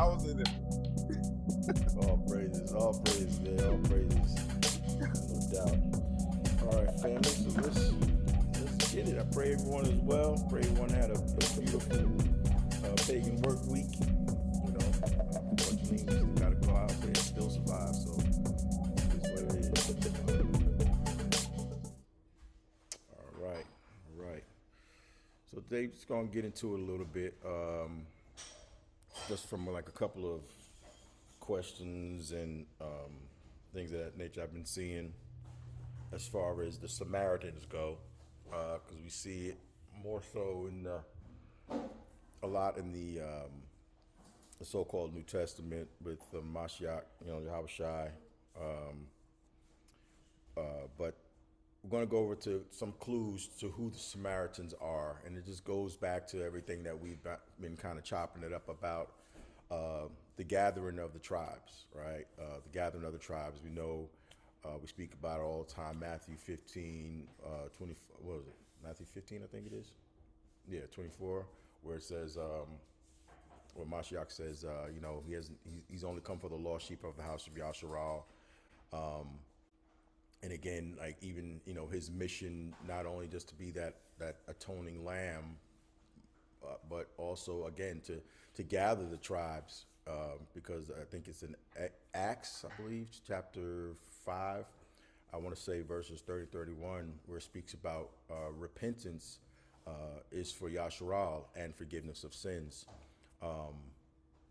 I was in it. All praises, man, all praises, no doubt. All right, family, so let's get it. I pray everyone is well. Pray everyone had a beautiful pagan work week. Unfortunately, we still got to go out there and still survive. So it's what it is. All right, all right. So today, just gonna get into it a little bit, just from like a couple of questions and things of that nature I've been seeing as far as the Samaritans go, because we see it more so in a lot in the so-called New Testament with the mashayach, Yahushai. But we're going to go over to some clues to who the Samaritans are, and it just goes back to everything that we've been kind of chopping it up about the gathering of the tribes, right? The gathering of the tribes. We know we speak about it all the time. Matthew 15, 20. What was it? Matthew 15, I think it is. Yeah, 24, where it says, where Mashiach says, he's only come for the lost sheep of the house of Yasharal. And again, like even his mission not only just to be that atoning lamb, but also again to gather the tribes, because I think it's in Acts, I believe, chapter 5. I want to say verses 30-31, where it speaks about repentance is for Yasharal and forgiveness of sins.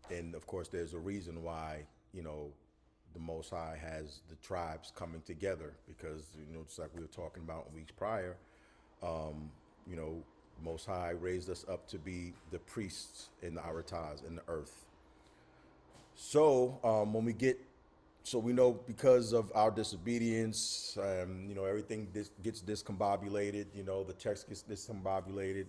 And of course, there's a reason why the Most High has the tribes coming together, because just like we were talking about weeks prior, Most High raised us up to be the priests in the Arataz in the earth. So when we get, so we know because of our disobedience, everything gets discombobulated. The text gets discombobulated.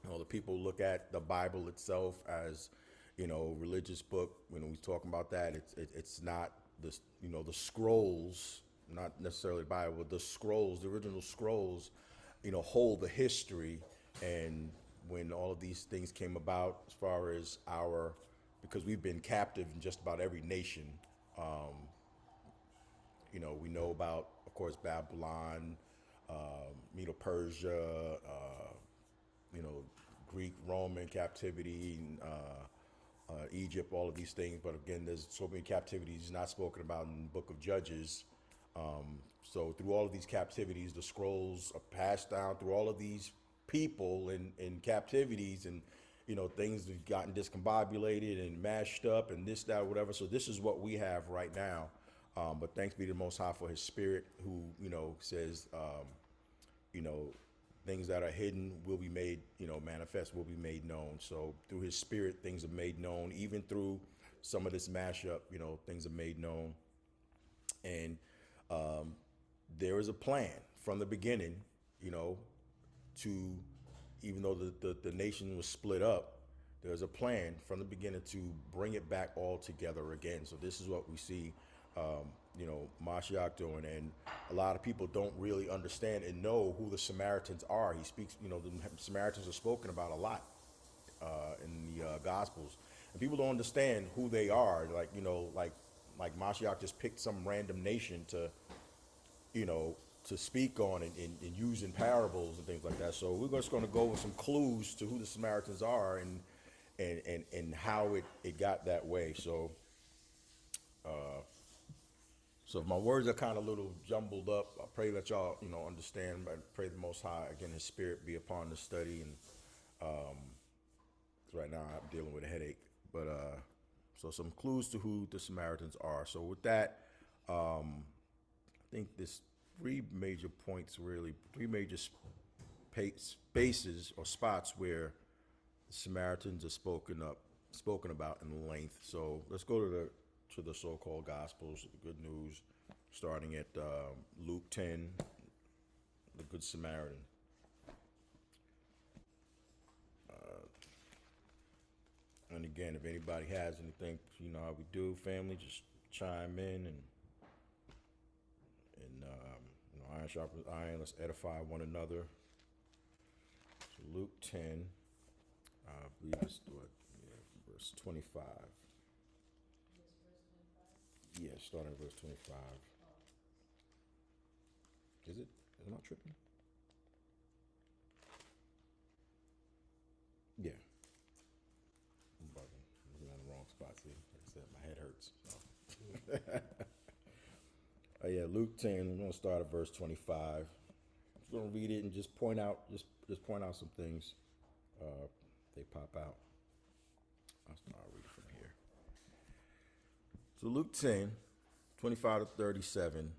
The people look at the Bible itself as, religious book. When we talking about that, it's not the the scrolls, not necessarily the Bible, but the scrolls, the original scrolls, hold the history. And when all of these things came about, as far as because we've been captive in just about every nation. We know about, of course, Babylon, Medo-Persia, Greek, Roman captivity, Egypt, all of these things. But again, there's so many captivities not spoken about in the book of Judges. So through all of these captivities, the scrolls are passed down through all of these people in captivities, and things have gotten discombobulated and mashed up and this, that, whatever. So this is what we have right now. But thanks be to the Most High for his spirit, who, says, things that are hidden will be made, manifest, will be made known. So through his spirit, things are made known. Even through some of this mashup, things are made known. And there is a plan from the beginning, to, even though the nation was split up, there's a plan from the beginning to bring it back all together again. So this is what we see, Mashiach doing. And a lot of people don't really understand and know who the Samaritans are. He speaks, the Samaritans are spoken about a lot in the Gospels. And people don't understand who they are. Like Mashiach just picked some random nation to speak on and use in parables and things like that. So we're just going to go with some clues to who the Samaritans are and how it got that way. So so if my words are kind of a little jumbled up, I pray that y'all understand. I pray the Most High, again, his spirit be upon the study. And 'cause right now I'm dealing with a headache. But so some clues to who the Samaritans are. So with that, I think there's three major points, really, three major spaces or spots where the Samaritans are spoken about in length. So let's go to the so-called Gospels, the good news, starting at Luke 10, the Good Samaritan. And again, if anybody has anything, you know how we do, family, just chime in and iron sharpens iron. Let's edify one another. So Luke 10, I believe it's what, verse 25. Yeah, starting at verse 25. Is it? Am I tripping? Yeah. I'm bugging. I'm in the wrong spot. See, like I said, my head hurts. So. Yeah, Luke 10. I'm going to start at verse 25. I'm just going to read it and just point out some things. They pop out. I'll start reading from here. So Luke 10, 25 to 37.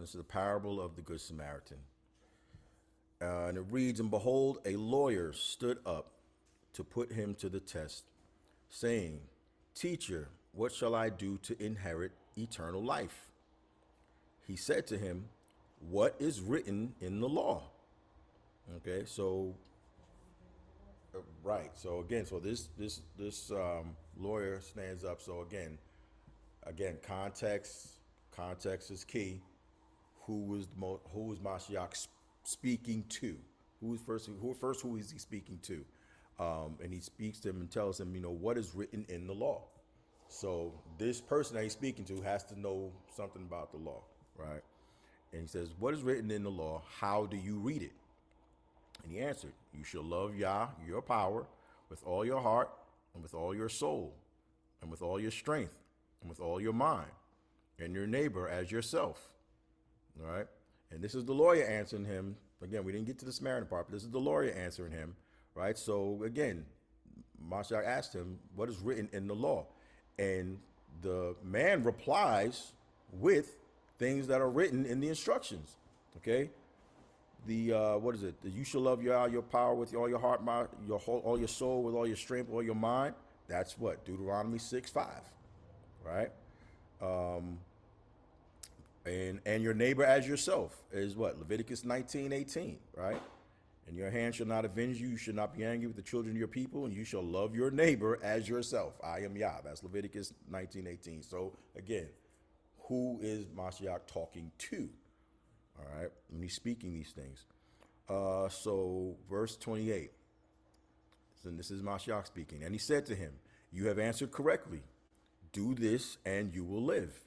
This is a parable of the Good Samaritan. And it reads, "And behold, a lawyer stood up to put him to the test, saying, 'Teacher, what shall I do to inherit eternal life?' He said to him, 'What is written in the law?'" Okay, so right. So again, so this lawyer stands up. So again, context is key. Who is mashayach speaking to? Who is he speaking to? And he speaks to him and tells him, what is written in the law. So this person that he's speaking to has to know something about the law, right? And he says, "What is written in the law? How do you read it?" And he answered, "You shall love Yah, your power, with all your heart, and with all your soul, and with all your strength, and with all your mind, and your neighbor as yourself." All right? And this is the lawyer answering him. Again, we didn't get to the Samaritan part, but this is the lawyer answering him, right? So again, Mashiach asked him, "What is written in the law?" And the man replies with things that are written in the instructions. Okay? What is it? You shall love your power with all your heart, all your soul, with all your strength, all your mind. That's what? Deuteronomy 6:5, right? And your neighbor as yourself is what? Leviticus 19:18, right? "And your hand shall not avenge you. You shall not be angry with the children of your people, and you shall love your neighbor as yourself. I am Yah." That's Leviticus 19:18. So again, who is Mashiach talking to? All right, when he's speaking these things. So verse 28. And this is Mashiach speaking. "And he said to him, 'You have answered correctly. Do this and you will live.'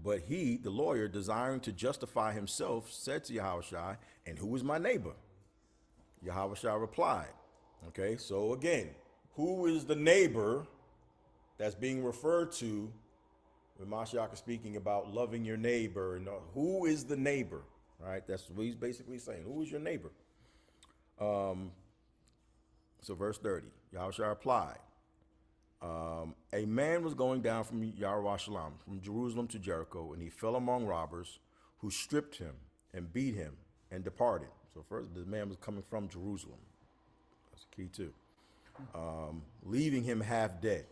But he, the lawyer, desiring to justify himself, said to Yahushua, 'And who is my neighbor?' Yahushua replied." Okay, so again, who is the neighbor that's being referred to when Mashiach is speaking about loving your neighbor? And who is the neighbor, right? That's what he's basically saying. Who is your neighbor? So verse 30, Yahushua replied, "A man was going down from Yerushalayim, from Jerusalem to Jericho, and he fell among robbers who stripped him and beat him and departed." So first, the man was coming from Jerusalem. That's the key too. "Leaving him half dead.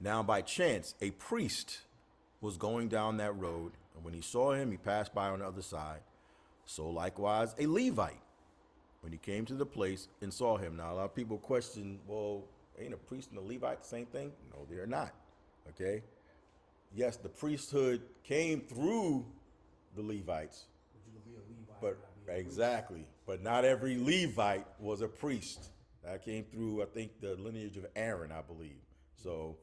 Now by chance, a priest was going down that road, and when he saw him, he passed by on the other side. So likewise, a Levite, when he came to the place and saw him." Now, a lot of people question, well, ain't a priest and a Levite the same thing? No, they're not. Okay? Yes, the priesthood came through the Levites. But you can be a Levite. But exactly. But not every Levite was a priest. That came through, I think, the lineage of Aaron, I believe. So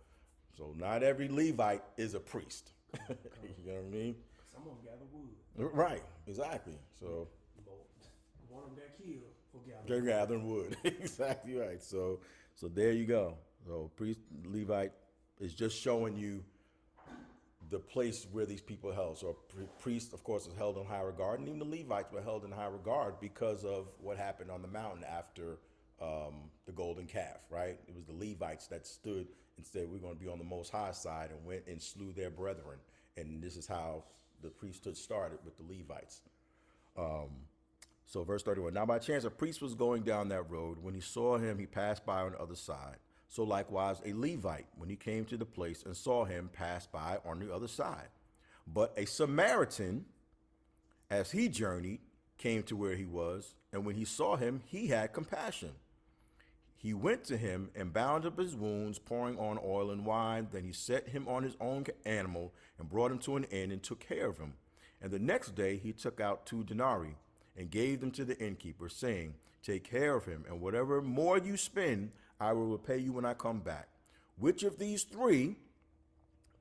not every Levite is a priest. You know what I mean? Some of them gather wood. Right, exactly. So one of them got killed for they're gathering wood. Exactly right. So there you go. So priest, Levite is just showing you the place where these people are held. So a priest, of course, is held in high regard, and even the Levites were held in high regard because of what happened on the mountain after the golden calf, right? It was the Levites that stood and said, "We're going to be on the Most High side," and went and slew their brethren. And this is how the priesthood started, with the Levites. So verse 31, "Now by chance a priest was going down that road. When he saw him, he passed by on the other side. So likewise a Levite, when he came to the place and saw him, passed by on the other side. But a Samaritan, as he journeyed, came to where he was, and when he saw him, he had compassion. He went to him and bound up his wounds, pouring on oil and wine. Then he set him on his own animal and brought him to an inn and took care of him. And the next day he took out 2 denarii and gave them to the innkeeper, saying, 'Take care of him, and whatever more you spend, I will repay you when I come back. Which of these three,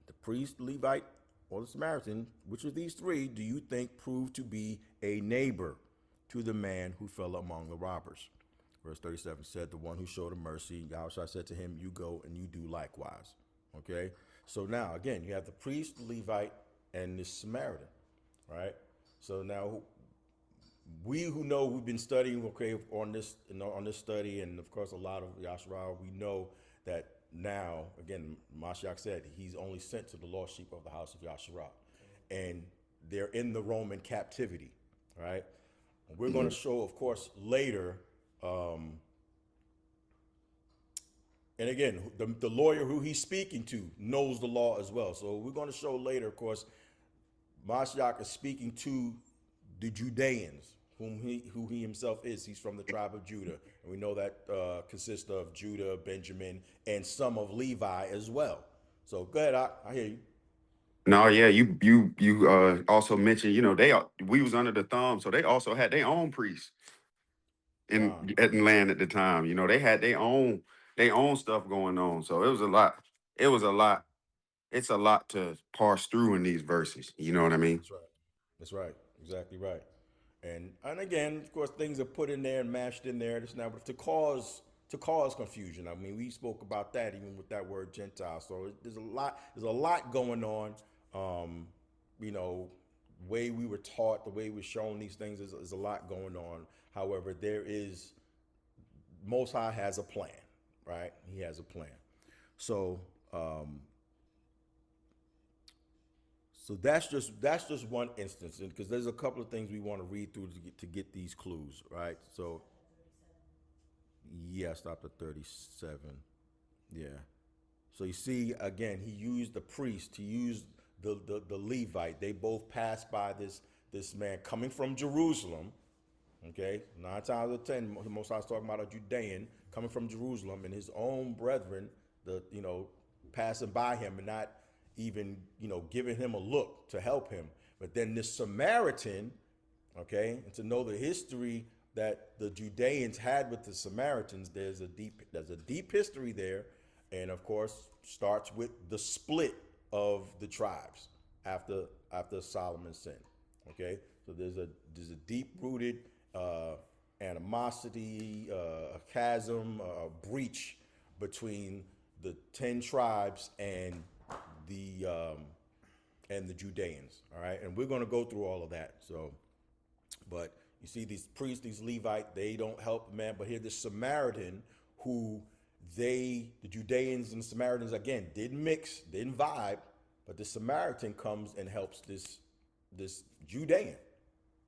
the priest, Levite, or the Samaritan, which of these three do you think proved to be a neighbor to the man who fell among the robbers? Verse 37 said, the one who showed him mercy. Yahushua said to him, you go and you do likewise. Okay? So now, again, you have the priest, the Levite, and the Samaritan, right? So now, we who know, we've been studying, okay, on this study, and of course a lot of Yahshua, we know that now, again, Mashayach said he's only sent to the lost sheep of the house of Yahshua, and they're in the Roman captivity, right? And we're going to show, of course, later. And again, the lawyer who he's speaking to knows the law as well. So we're going to show later, of course, Mashayach is speaking to the Judeans, who he himself is. He's from the tribe of Judah. And we know that consists of Judah, Benjamin, and some of Levi as well. So go ahead, I hear you. No, yeah, you also mentioned, we was under the thumb, so they also had their own priests at the land at the time. They had their own stuff going on. So it was a lot. It's a lot to parse through in these verses. You know what I mean? That's right. Exactly right. And again, of course, things are put in there and mashed in there. This now, but to cause confusion. I mean, we spoke about that even with that word Gentile. So there's a lot going on. Way we were taught, the way we're shown these things is a lot going on. However, Most High has a plan, right? He has a plan. So, so that's just one instance, because there's a couple of things we want to read through to get these clues, right? So, yeah, stop at 37. Yeah. So you see, again, he used the priest, he used the Levite. They both passed by this man coming from Jerusalem. Okay, 9 times out of 10, most I was talking about a Judean coming from Jerusalem, and his own brethren, passing by him and not even, giving him a look to help him. But then this Samaritan, okay, and to know the history that the Judeans had with the Samaritans, there's a deep history there, and of course starts with the split of the tribes after Solomon's sin. Okay, so there's a deep rooted animosity, a chasm, a breach between the 10 tribes and the Judeans. All right, and we're going to go through all of that. So, but you see these priests, these Levite, they don't help the man. But here, the Samaritan, who the Judeans and the Samaritans again didn't mix, didn't vibe, but the Samaritan comes and helps this Judean,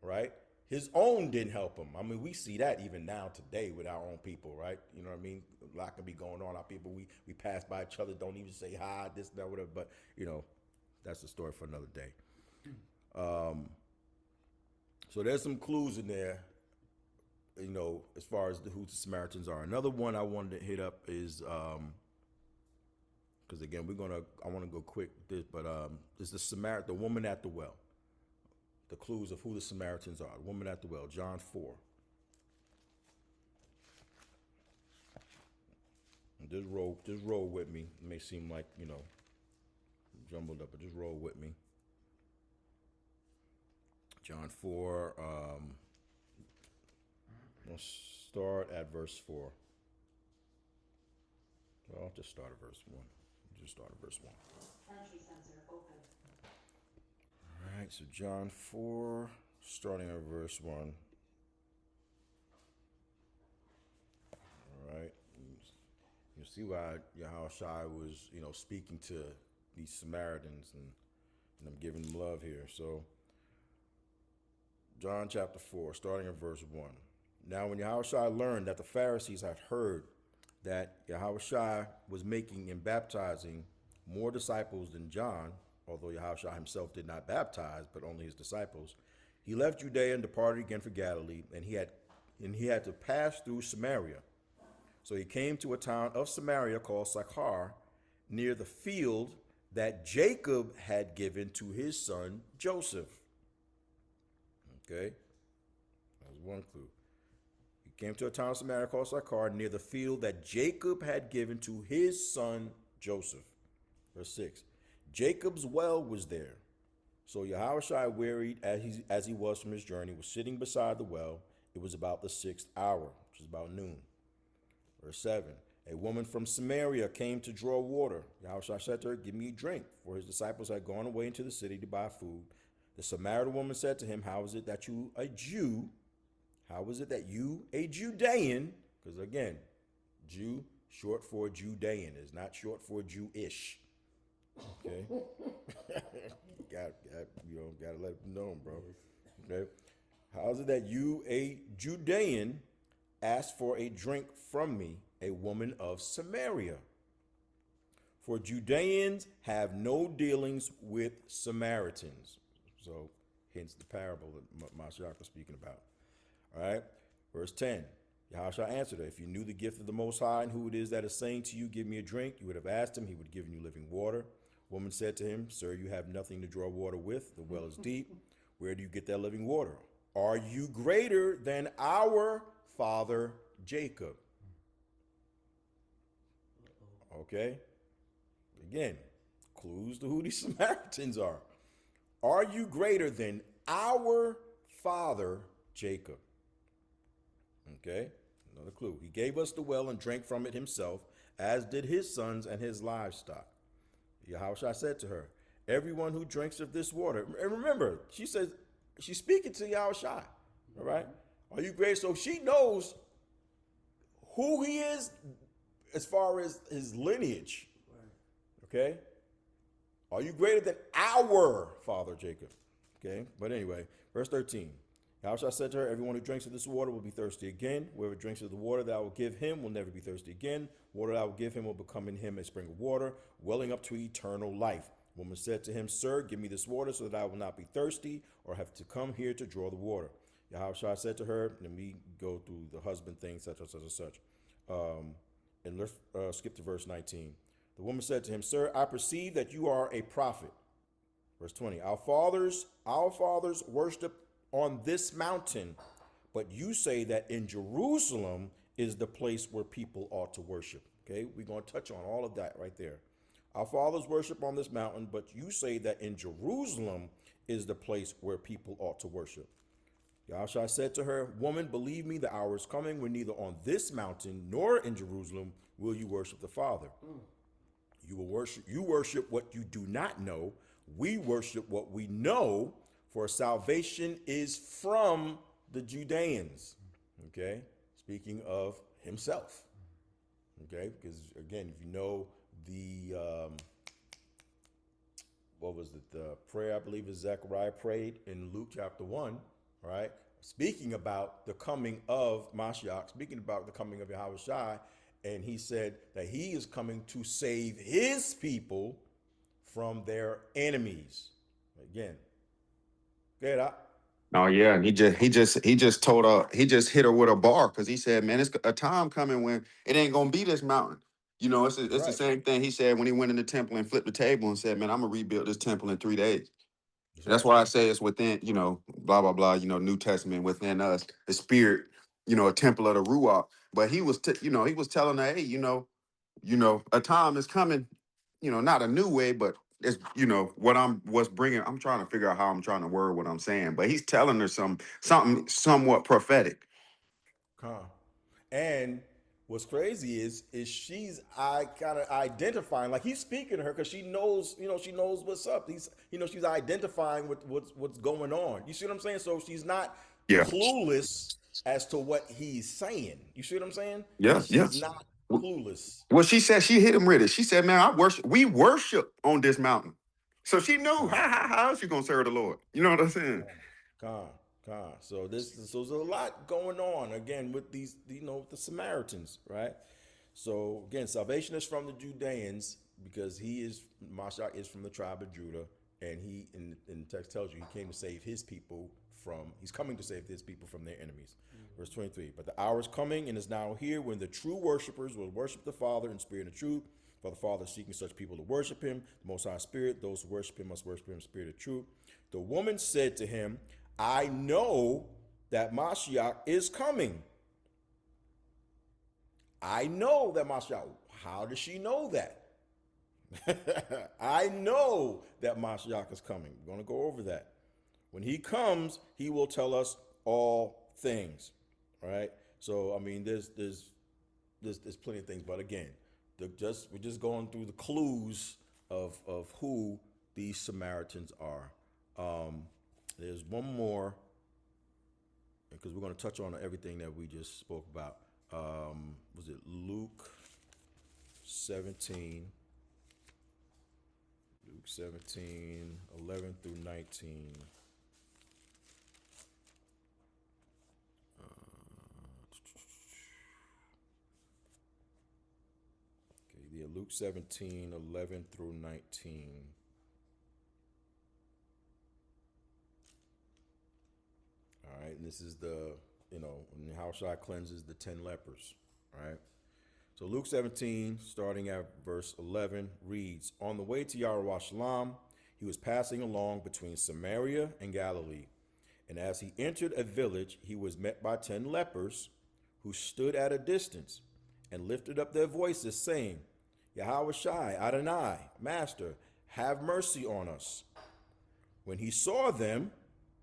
right? His own didn't help him. I mean, we see that even now today with our own people, right? You know what I mean? A lot can be going on. Our people, we pass by each other, don't even say hi, this, that, whatever. But, that's a story for another day. So there's some clues in there, as far as who the Samaritans are. Another one I wanted to hit up is, because again, I want to go quick with this, but is the woman at the well. The clues of who the Samaritans are. The woman at the well, John 4. And just roll with me. It may seem like, jumbled up, but just roll with me. John 4, let's start at verse 4. Well, I'll just start at verse 1. Entry sensor open. All right, so John 4, starting at verse 1. All right, you see why Yahushua was, speaking to these Samaritans, and I'm giving them love here. So, John chapter 4, starting at verse 1. Now, when Yahushua learned that the Pharisees had heard that Yahushua was making and baptizing more disciples than John, although Yahushua himself did not baptize, but only his disciples, he left Judea and departed again for Galilee, and he had to pass through Samaria. So he came to a town of Samaria called Sychar, near the field that Jacob had given to his son Joseph. Okay, that's one clue. He came to a town of Samaria called Sychar, near the field that Jacob had given to his son Joseph. Verse 6. Jacob's well was there. So Yahushua, wearied as he was from his journey, was sitting beside the well. It was about the 6th hour, which is about noon. Verse 7. A woman from Samaria came to draw water. Yahushua said to her, give me a drink, for his disciples had gone away into the city to buy food. The Samaritan woman said to him, how is it that you, a Jew, a Judean, because again, Jew, short for Judean, is not short for Jewish. Okay? Gotta let them know, bro. Okay? How is it that you, a Judean, ask for a drink from me, a woman of Samaria? For Judeans have no dealings with Samaritans. So, hence the parable that mashayach was speaking about. All right, verse 10. Yahushua answered her, if you knew the gift of the Most High and who it is that is saying to you, give me a drink, you would have asked him, he would have given you living water. Woman said to him, sir, you have nothing to draw water with. The well is deep. Where do you get that living water? Are you greater than our father Jacob? Okay. Again, clues to who these Samaritans are. Are you greater than our father Jacob? Okay, another clue. He gave us the well and drank from it himself, as did his sons and his livestock. Yahushua said to her, everyone who drinks of this water, and remember, she says, she's speaking to Yahushua, all right? Are you great? So she knows who he is as far as his lineage, okay? Are you greater than our father Jacob? Okay, but anyway, verse 13. Yahushua said to her, everyone who drinks of this water will be thirsty again. Whoever drinks of the water that I will give him will never be thirsty again. Water that I will give him will become in him a spring of water, welling up to eternal life. The woman said to him, sir, give me this water so that I will not be thirsty or have to come here to draw the water. Yahushua said to her, and we go through the husband thing, such and such and such. And let's skip to verse 19. The woman said to him, sir, I perceive that you are a prophet. Verse 20, our fathers worshiped on this mountain, but you say that in Jerusalem is the place where people ought to worship. Okay, we're going to touch on all of that right there. Our fathers worship on this mountain, but you say that in Jerusalem is the place where people ought to worship. Yahushua said to her, woman, believe me, the hour is coming when neither on this mountain nor in Jerusalem will you worship the Father. You worship what you do not know. We worship what we know, for salvation is from the Judeans. Okay, speaking of himself. Okay, because again, if you know the what was it? The prayer I believe is Zechariah prayed in Luke chapter 1. Right, speaking about the coming of Mashiach, speaking about the coming of Yahushua, and he said that he is coming to save his people from their enemies. Again, get up. Oh yeah, and he just told her, he just hit her with a bar, because he said, man, it's a time coming when it ain't gonna be this mountain. You know, it's Right. the same thing he said when he went in the temple and flipped the table and said, man, I'm gonna rebuild this temple in 3 days. That's Right. why I say it's within, you know, blah blah blah, you know, New Testament within us, the spirit, you know, a temple of the Ruach. But he was he was telling her, hey, a time is coming, not a new way, but it's, what's bringing. I'm trying to figure out how I'm trying to word what I'm saying, but he's telling her something somewhat prophetic. And what's crazy is she's kind of identifying, like he's speaking to her because she knows what's up. She's identifying with what's going on. You see what I'm saying? So she's not Yeah. clueless as to what he's saying. You see what I'm saying? Yeah. She's not clueless. Well, she said, she hit him with it. She said, man, we worship on this mountain. So she knew how else you gonna serve the Lord. You know what I'm saying? So there's a lot going on again with these, the Samaritans, right? So again, salvation is from the Judeans because Mashayach is from the tribe of Judah, and he in the text tells you he came to save his people he's coming to save his people from their enemies. Verse 23, but the hour is coming and is now here when the true worshipers will worship the Father in spirit and truth. For the Father is seeking such people to worship him, the Most High Spirit. Those who worship him must worship him in spirit and truth. The woman said to him, I know that Mashiach is coming. I know that mashayach. How does she know that? I know that mashayach is coming. We're going to go over that. When he comes, he will tell us all things. Right? So I mean, there's plenty of things, but again, we're just going through the clues of who these Samaritans are. There's one more, because we're going to touch on everything that we just spoke about. Was it Luke 17? Luke 17, 11 through 19. Okay, yeah, Luke 17, 11 through 19. All right, and this is when Yahushua cleanses the 10 lepers, all right? So Luke 17, starting at verse 11, reads, On the way to Yerushalayim, he was passing along between Samaria and Galilee. And as he entered a village, he was met by 10 lepers who stood at a distance and lifted up their voices, saying, Yahushua, Adonai, Master, have mercy on us. When he saw them,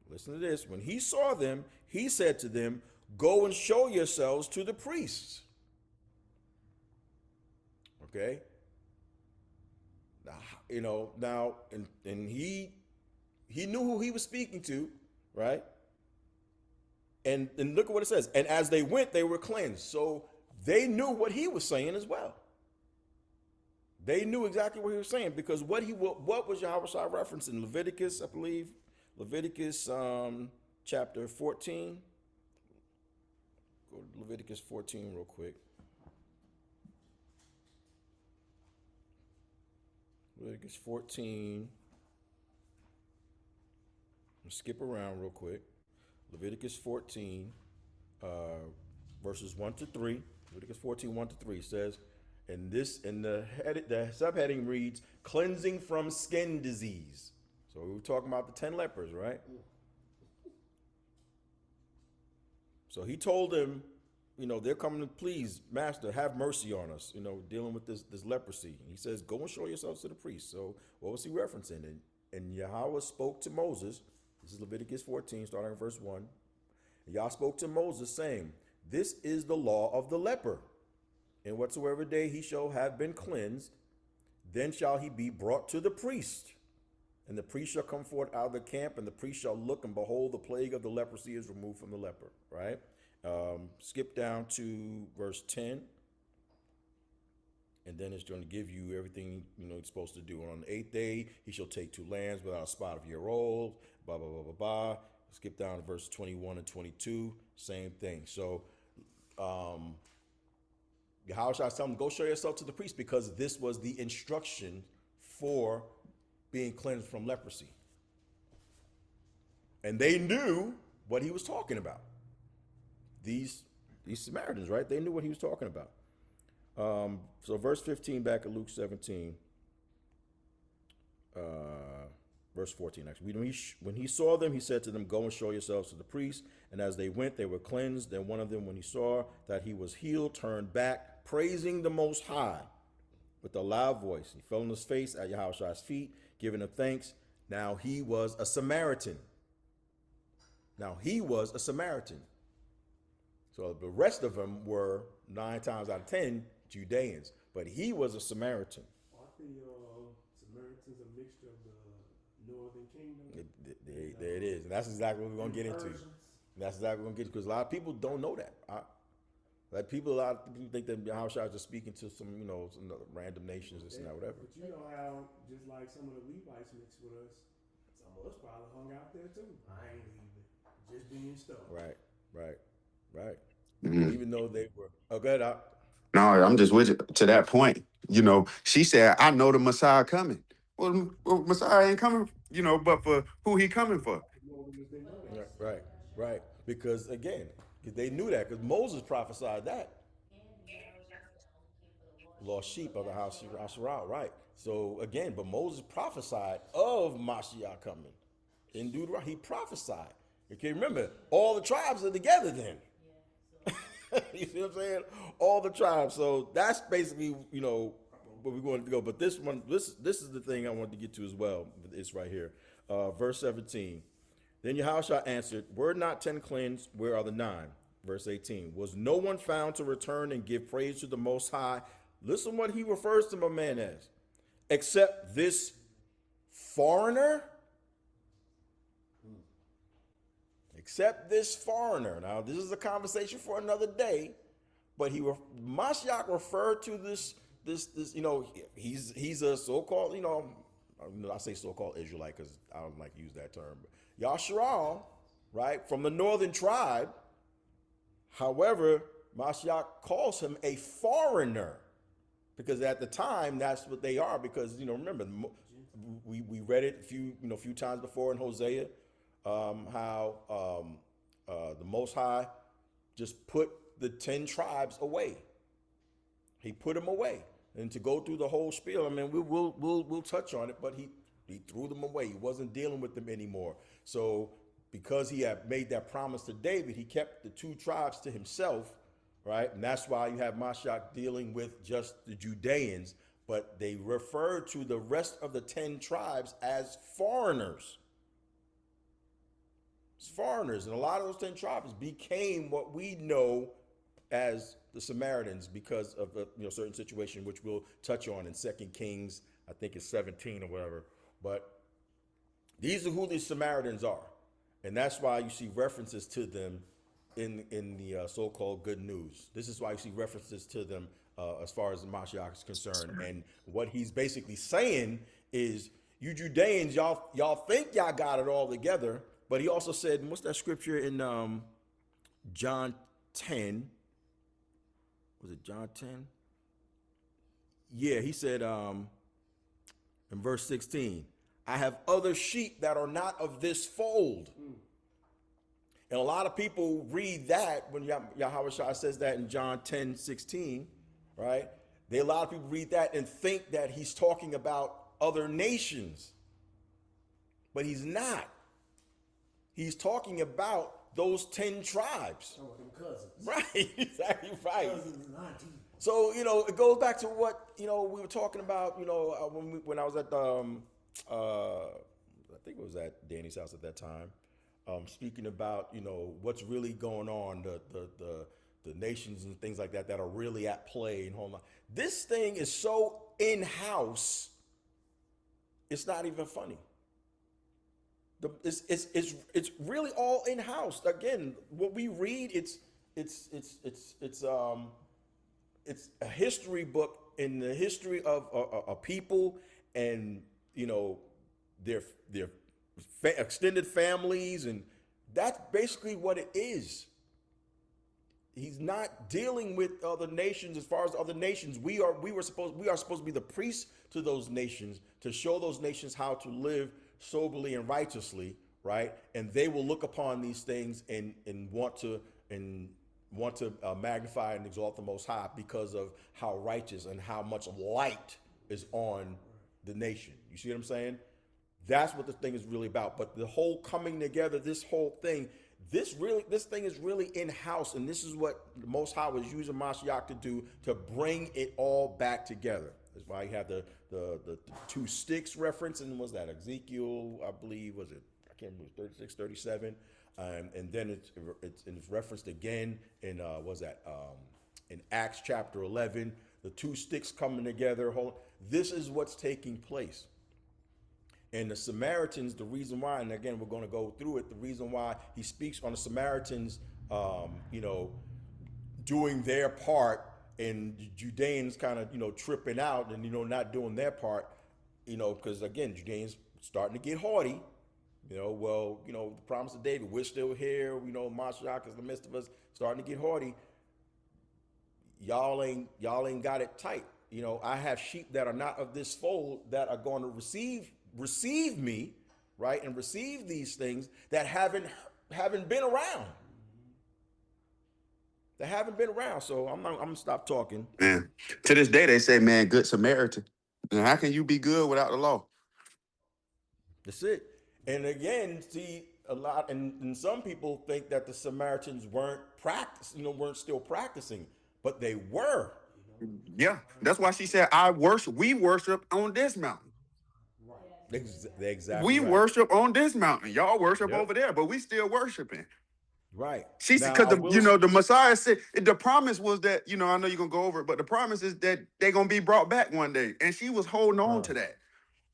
listen to this, when he saw them, he said to them, Go and show yourselves to the priests. Okay? Now, and he knew who he was speaking to, right? And look at what it says. And as they went, they were cleansed. So they knew what he was saying as well. They knew exactly what he was saying, because what was Yahushua referencing? Leviticus, I believe. Leviticus chapter 14. Go to Leviticus 14 real quick. Leviticus 14. Let's skip around real quick. Leviticus 14, verses 1 to 3. Leviticus 14, 1 to 3 says, and the subheading reads, cleansing from skin disease. So we were talking about the 10 lepers, right? So he told them, they're coming to, please, Master, have mercy on us, dealing with this leprosy. And he says, go and show yourselves to the priest. So what was he referencing? And Yahweh spoke to Moses. This is Leviticus 14, starting in verse 1. And Yah spoke to Moses, saying, this is the law of the leper. In whatsoever day he shall have been cleansed, then shall he be brought to the priest. And the priest shall come forth out of the camp, and the priest shall look, and behold, the plague of the leprosy is removed from the leper, right? Skip down to verse 10. And then it's going to give you everything, it's supposed to do. On the 8th day, he shall take 2 lambs without a spot of year old, blah, blah, blah, blah, blah. Skip down to verse 21 and 22, same thing. So, Yahushua is telling them, go show yourself to the priest, because this was the instruction for being cleansed from leprosy. And they knew what he was talking about. These Samaritans, right? They knew what he was talking about. So verse 15 back at Luke 17, verse 14 actually. When he saw them, he said to them, go and show yourselves to the priest. And as they went, they were cleansed. Then one of them, when he saw that he was healed, turned back, praising the Most High with a loud voice. He fell on his face at Yahushua's feet, giving him thanks. Now he was a Samaritan. So the rest of them were 9 times out of 10 Judeans, but he was a Samaritan. Aren't the Samaritans a mixture of the northern kingdom? There it is. And that's exactly what we're going to get into. That's exactly what we're going to get into, because a lot of people don't know that. A lot of people think that Yahushua is just speaking to some random nations, this and that, whatever. But you know how, just like some of the Levites mixed with us, some of us probably hung out there too. I ain't leaving. Just being stuck. Right. Mhm. Even though they were, good. No, I'm just with you to that point. She said, I know the Messiah coming. Well, Messiah ain't coming, but for who he coming for? Right. Because again, they knew that, because Moses prophesied that. Lost sheep of the house of Asherah, right? So again, but Moses prophesied of Mashiach coming. In Deuteronomy, he prophesied. Okay, remember, all the tribes are together then. You see what I'm saying? All the tribes. So that's basically, you know, where we're going to go. But this one, this is the thing I wanted to get to as well. It's right here. Verse 17. Then Yahushua answered, were not 10 cleansed? Where are the 9? Verse 18. Was no one found to return and give praise to the Most High? Listen what he refers to my man as. Except this foreigner? Except this foreigner. Now, this is a conversation for another day, but mashayach referred to this, you know, he's a so-called, you know, I say so-called Israelite because I don't like to use that term. Yasharal, right, from the northern tribe. However, mashayach calls him a foreigner because at the time that's what they are. Because, you know, remember we read it a few times before in Hosea, how the Most High just put the 10 tribes away. He put them away, and to go through the whole spiel, I mean, we'll touch on it, but he threw them away. He wasn't dealing with them anymore. So because he had made that promise to David, he kept the 2 tribes to himself, right? And that's why you have mashayach dealing with just the Judeans, but they refer to the rest of the 10 tribes as foreigners. It's foreigners, and a lot of those 10 tribes became what we know as the Samaritans because of a certain situation, which we'll touch on in 2 Kings, I think it's 17 or whatever. But these are who the Samaritans are, and that's why you see references to them in the so-called good news. This is why you see references to them as far as the mashayach is concerned. And what he's basically saying is, you Judeans, y'all think y'all got it all together. But he also said, what's that scripture in John 10? Was it John 10? Yeah, he said in verse 16, I have other sheep that are not of this fold. And a lot of people read that when Yahushua says that in John 10:16, right? A lot of people read that and think that he's talking about other nations. But he's not. He's talking about those 10 tribes. Oh, them cousins. Right, exactly right. Cousins and aunties. So, it goes back to what, we were talking about, when I was at, I think it was at Danny's house at that time, speaking about, what's really going on, the nations and things like that are really at play and hold on. This thing is so in-house, it's not even funny. It's really all in-house. Again, what we read, it's a history book in the history of a people and their extended families, and that's basically what it is. He's not dealing with other nations. As far as other nations, we are supposed to be the priests to those nations, to show those nations how to live soberly and righteously, right? And they will look upon these things and want to magnify and exalt the Most High because of how righteous and how much light is on the nation. You see what I'm saying? That's what the thing is really about. But the whole coming together, this whole thing, this thing is really in-house, and this is what the Most High was using mashayach to do, to bring it all back together. That's why you have the 2 sticks reference, and was that Ezekiel, I believe, was it, I can't remember, 36, 37, and then it's referenced again in in Acts chapter 11, the 2 sticks coming together. This is what's taking place. And the Samaritans, the reason why, and again, we're going to go through it, the reason why he speaks on the Samaritans, doing their part, and the Judeans kind of, tripping out and, not doing their part, because again, Judeans starting to get haughty, the promise of David, we're still here, mashayach is in the midst of us, starting to get haughty. Y'all ain't got it tight. I have sheep that are not of this fold that are going to receive me, right, and receive these things that haven't been around. They haven't been around, so I'm gonna stop talking. Man, to this day they say, man, good Samaritan. And how can you be good without the law? That's it. And again, see, a lot, and some people think that the Samaritans weren't still practicing, but they were. Yeah, that's why she said, "I worship. We worship on this mountain. They're exactly We right. worship on this mountain. Y'all worship Yep. over there, but we still worshiping." Right. She said, Now I because will. the Messiah said the promise was that I know you're gonna go over it, but the promise is that they're gonna be brought back one day, and she was holding on Con, to that.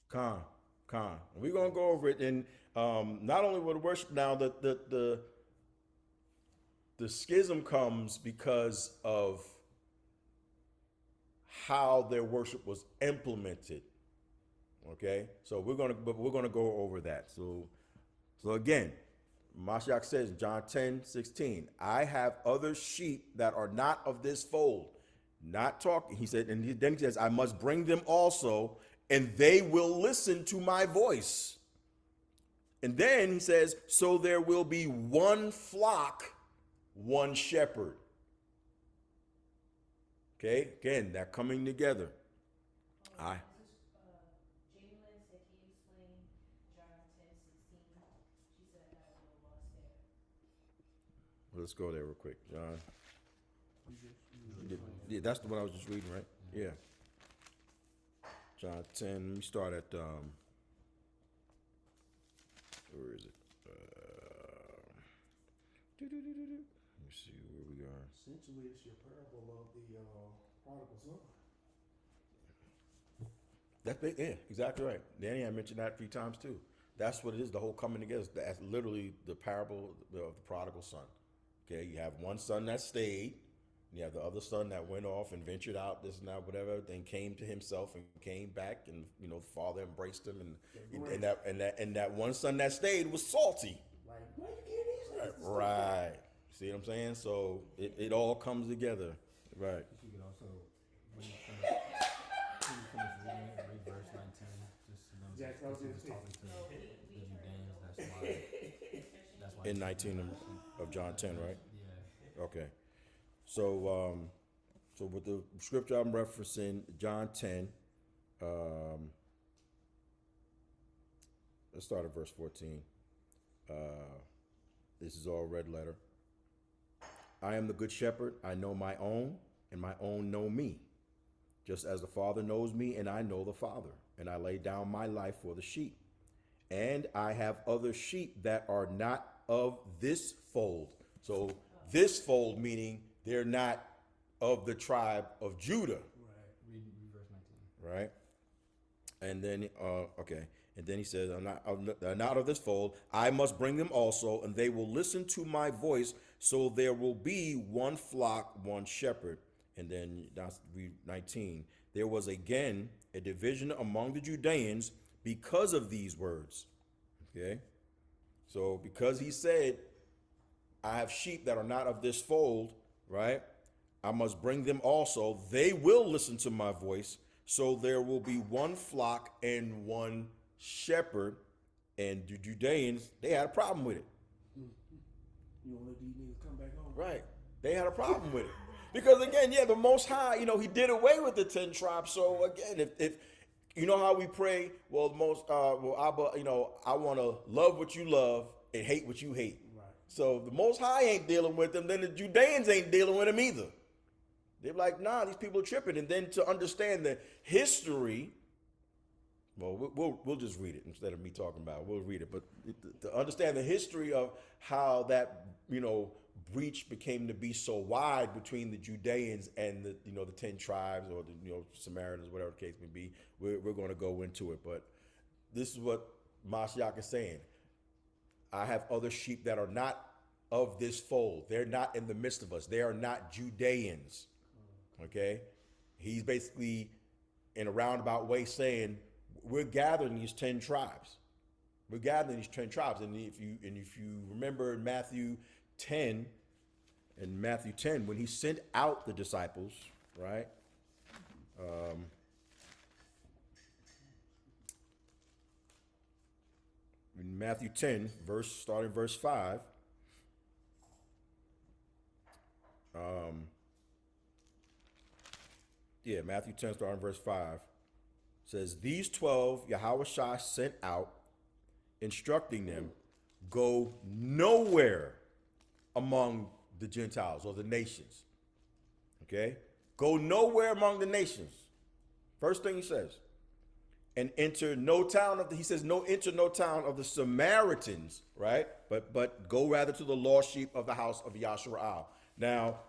con, con. We're gonna go over it, and not only with worship. Now the schism comes because of how their worship was implemented. Okay, so we're gonna go over that. So again, Mashayach says in John 10:16, I have other sheep that are not of this fold. Not talking, he said, and then he says, I must bring them also, and they will listen to my voice. And then he says, so there will be one flock, one shepherd. Okay, again, that coming together. I Jalen said, can you explain John 10:16? She said, I got a little lost there. Let's go there real quick, John. Yeah, that's the one I was just reading, right? Yeah. John 10. Let me start at where is it? Let me see where we are. Essentially, it's your parable of the prodigal son. That's big, yeah, exactly right. Danny, I mentioned that 3 times too. That's what it is. The whole coming together. That's literally the parable of the prodigal son. Okay, you have one son that stayed. You have the other son that went off and ventured out, this and that, whatever. Then came to himself and came back, and the father embraced him, and that one son that stayed was salty. Like, where you get these? Right. See what I'm saying? So it all comes together. Right. If you could also, when you finish reading it, read verse 19, just to know Jack, I was he just talking to the Judeans. That's why In 19 of John 10, right? yeah. Okay. So with the scripture I'm referencing, John 10, let's start at verse 14. This is all red letter. I am the good shepherd. I know my own, and my own know me. Just as the Father knows me, and I know the Father, and I lay down my life for the sheep. And I have other sheep that are not of this fold. So this fold meaning they're not of the tribe of Judah. Read verse 19. Right? And then, okay. And then he says, I'm not of this fold. I must bring them also, and they will listen to my voice. So there will be one flock, one shepherd. And then that's read 19. There was again a division among the Judeans because of these words. Okay? So because he said, I have sheep that are not of this fold, right? I must bring them also. They will listen to my voice. So there will be one flock and one shepherd. And the Judeans, they had a problem with it. You want to let these niggas come back home? Right. They had a problem with it. Because again, yeah, the Most High, he did away with the 10 tribes. So again, if you know how we pray, well, Abba, I want to love what you love and hate what you hate. Right. So if the Most High ain't dealing with them, then the Judeans ain't dealing with them either. They're like, nah, these people are tripping. And then to understand the history, well, we'll just read it instead of me talking about it. We'll read it. But to understand the history of how that, breach became to be so wide between the Judeans and the 10 tribes or the Samaritans, whatever the case may be, we're going to go into it. But this is what Mashayach is saying. I have other sheep that are not of this fold. They're not in the midst of us. They are not Judeans. Okay? He's basically in a roundabout way saying we're gathering these 10 tribes. We're gathering these 10 tribes. And if you remember in Matthew 10, when he sent out the disciples, right? In Matthew 10, starting verse 5, Matthew 10, starting verse 5, says, These 12 Yahushua sent out, instructing them, go nowhere among the Gentiles or the nations. Okay? Go nowhere among the nations. First thing he says. And enter no town of the, he says, no, enter no town of the Samaritans, right? But go rather to the lost sheep of the house of Yashara'al. Now,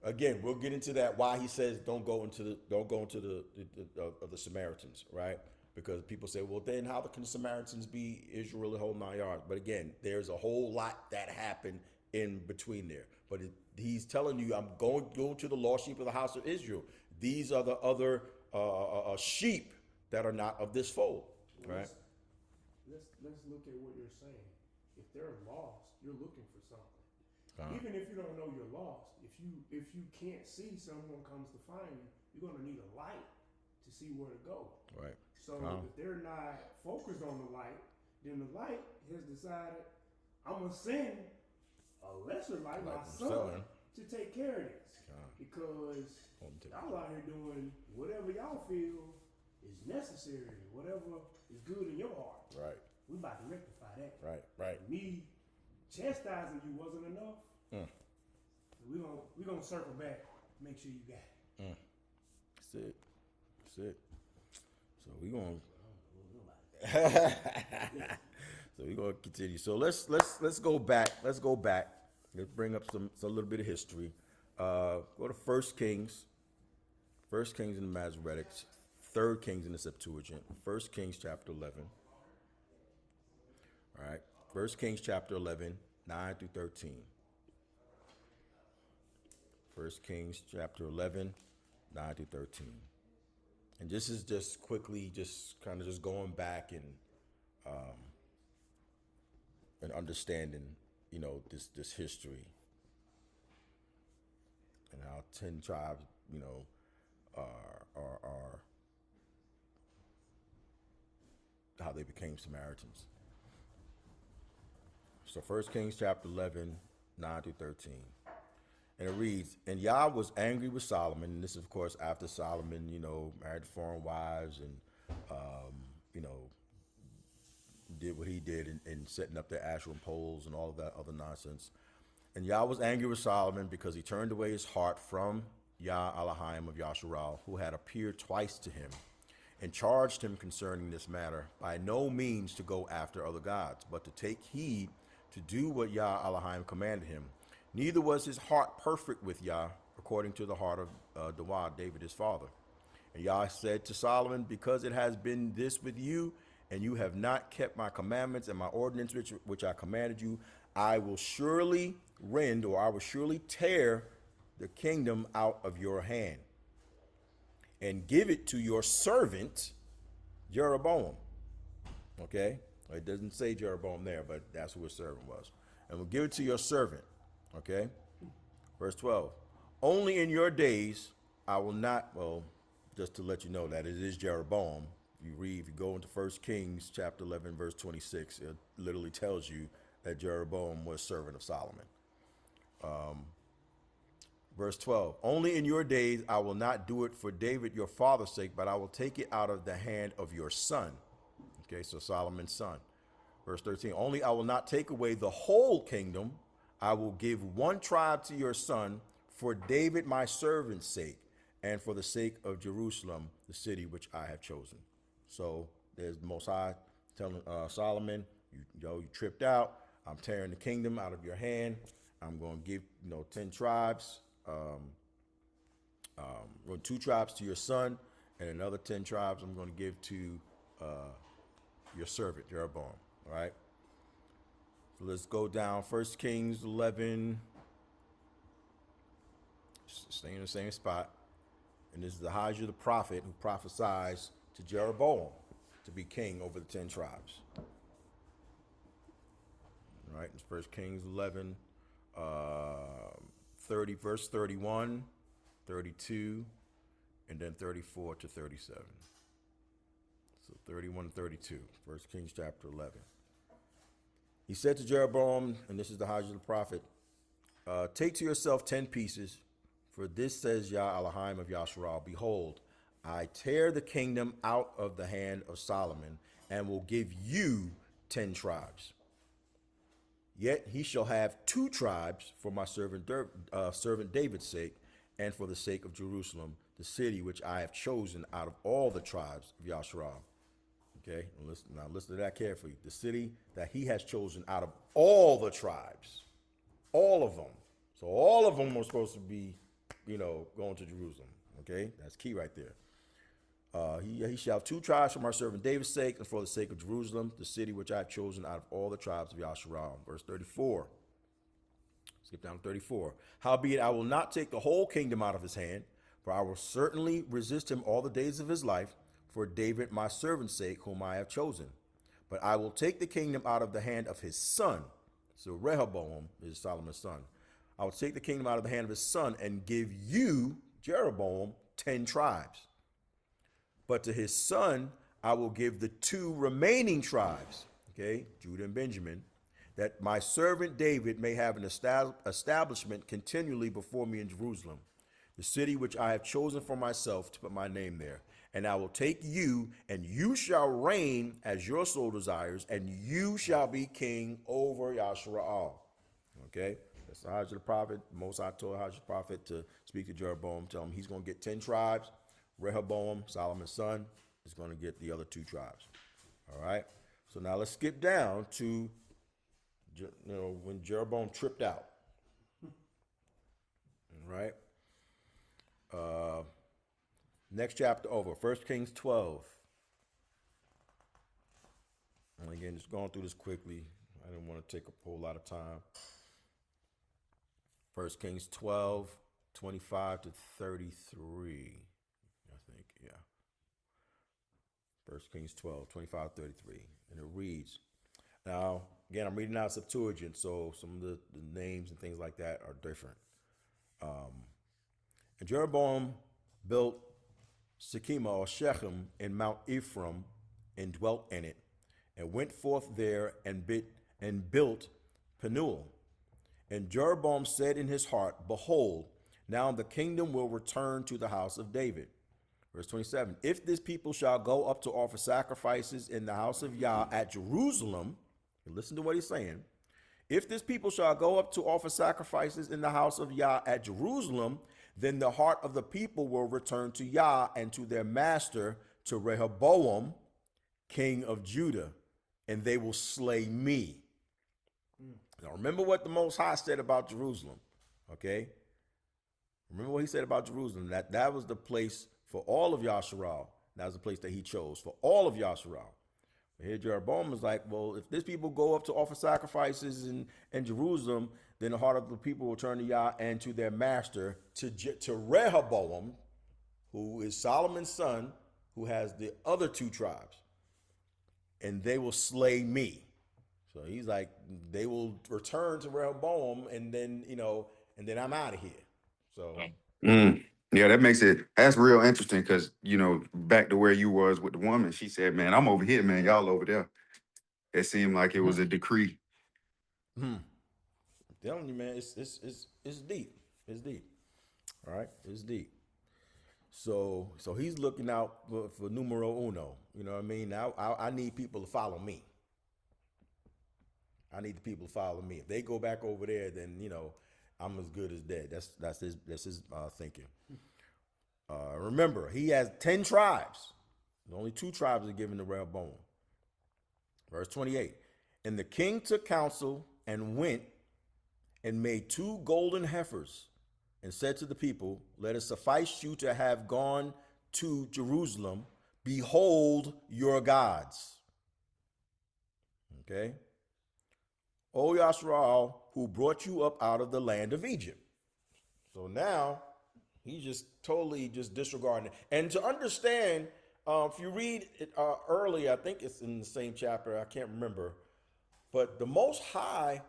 again, we'll get into that, why he says don't go into the Samaritans, right? Because people say, well, then how can the Samaritans be Israel the whole 9 yards? But again, there's a whole lot that happened in between there. But he's telling you, I'm going to the lost sheep of the house of Israel. These are the other sheep that are not of this fold, right? Let's look at what you're saying. If they're lost, you're looking for something. Even if you don't know you're lost, if you can't see someone comes to find you, you're gonna need a light to see where to go. Right. So if they're not focused on the light, then the light has decided, I'm gonna send a lesser light, my son, to take care of this. Because y'all out here doing whatever y'all feel is necessary, whatever is good in your heart. Right. We about to rectify that. Right. Me chastising you wasn't enough. We gonna circle back, make sure you got it. That's it. So we gonna continue. So let's go back. Let's bring up some little bit of history. Go to 1 Kings. 1 Kings in the Masoretics. 3 Kings in the Septuagint. 1 Kings chapter 11. All right. 1 Kings chapter 11, 9 through 13. 1 Kings chapter 11, 9 through 13. And this is just quickly, just kind of just going back and understanding, this history and how 10 tribes, are how they became Samaritans. So 1 Kings chapter 11, 9 through 13. And it reads, and Yah was angry with Solomon, and this is, of course, after Solomon, married foreign wives and, did what he did in setting up the Asherah poles and all of that other nonsense. And Yah was angry with Solomon because he turned away his heart from Yah Elohim of Yasharal, who had appeared twice to him, and charged him concerning this matter, by no means to go after other gods, but to take heed to do what Yah Elohim commanded him. Neither was his heart perfect with Yah, according to the heart of David his father. And Yah said to Solomon, because it has been this with you, and you have not kept my commandments and my ordinance which I commanded you, I will surely rend, or I will surely tear the kingdom out of your hand, and give it to your servant Jeroboam. Okay? It doesn't say Jeroboam there, but that's who his servant was. And will give it to your servant. Okay? Verse 12. Only in your days I will not, just to let you know that it is Jeroboam. If you go into 1 Kings chapter 11, verse 26, it literally tells you that Jeroboam was servant of Solomon. Verse 12, only in your days I will not do it for David your father's sake, but I will take it out of the hand of your son. Okay, so Solomon's son. Verse 13, only I will not take away the whole kingdom. I will give one tribe to your son for David my servant's sake, and for the sake of Jerusalem, the city which I have chosen. So there's the Most High telling Solomon, you tripped out. I'm tearing the kingdom out of your hand. I'm going to give 10 tribes, 2 tribes to your son, and another 10 tribes I'm going to give to your servant Jeroboam. All right. So let's go down. 1 Kings 11. Staying in the same spot. And this is Ahijah the prophet who prophesies to Jeroboam to be king over the 10 tribes. All right, it's 1 Kings 11, 30, verse 31, 32, and then 34 to 37. So 31 and 32, 1 Kings chapter 11. He said to Jeroboam, and this is the Ahijah the prophet, take to yourself 10 pieces, for this says Yah Elohim of Yasharal, behold, I tear the kingdom out of the hand of Solomon, and will give you 10 tribes. Yet he shall have 2 tribes for my servant David's sake, and for the sake of Jerusalem, the city which I have chosen out of all the tribes of Yasharal. Okay, now listen to that carefully. The city that he has chosen out of all the tribes, all of them. So all of them were supposed to be, going to Jerusalem. Okay, that's key right there. He shall have 2 tribes for my servant David's sake, and for the sake of Jerusalem, the city which I have chosen out of all the tribes of Yasharal. Verse 34. Skip down to 34. Howbeit I will not take the whole kingdom out of his hand, for I will certainly resist him all the days of his life, for David my servant's sake, whom I have chosen. But I will take the kingdom out of the hand of his son. So Rehoboam is Solomon's son. I will take the kingdom out of the hand of his son and give you, Jeroboam, 10 tribes. But to his son, I will give the 2 remaining tribes, okay, Judah and Benjamin, that my servant David may have an establishment continually before me in Jerusalem, the city which I have chosen for myself to put my name there. And I will take you, and you shall reign as your soul desires, and you shall be king over Yasharal. Okay, that's Ahijah the prophet. Most I told Ahijah the prophet to speak to Jeroboam, tell him he's going to get 10 tribes. Rehoboam, Solomon's son, is going to get the other 2 tribes. All right. So now let's skip down to, when Jeroboam tripped out. All right. Next chapter over, 1 Kings 12. And again, just going through this quickly. I didn't want to take a whole lot of time. 1 Kings 12, 25 to 33. I think, yeah. 1 Kings 12, 25, 33. And it reads, now, again, I'm reading out Septuagint, so some of the names and things like that are different. And Jeroboam built Shechem or Shechem in Mount Ephraim and dwelt in it, and went forth there and built Penuel. And Jeroboam said in his heart, behold, now the kingdom will return to the house of David. Verse 27, if this people shall go up to offer sacrifices in the house of Yah at Jerusalem, and listen to what he's saying, if this people shall go up to offer sacrifices in the house of Yah at Jerusalem, then the heart of the people will return to Yah and to their master, to Rehoboam, king of Judah, and they will slay me. Now remember what the Most High said about Jerusalem, okay? Remember what he said about Jerusalem, that was the place for all of Yasharal. That was the place that he chose for all of Yasharal. Here Jeroboam is like, well, if these people go up to offer sacrifices in Jerusalem, then the heart of the people will turn to Yah and to their master, to Rehoboam, who is Solomon's son, who has the other 2 tribes, and they will slay me. So he's like, they will return to Rehoboam, and then, and then I'm out of here. So. Yeah, that's real interesting because, back to where you was with the woman, she said, man, I'm over here, man, y'all over there. It seemed like it was a decree. I'm telling you, man, it's deep. It's deep. All right, it's deep. So he's looking out for numero uno. You know what I mean? Now I need people to follow me. I need the people to follow me. If they go back over there, then I'm as good as dead. That's his thinking. Remember, he has 10 tribes. Only 2 tribes are given to Rehoboam. Verse 28. And the king took counsel and went and made 2 golden heifers and said to the people, let it suffice you to have gone to Jerusalem. Behold your gods. Okay. O Yasharal, who brought you up out of the land of Egypt. So now he's just totally disregarding it. And to understand, if you read it early, I think it's in the same chapter, I can't remember, but the Most High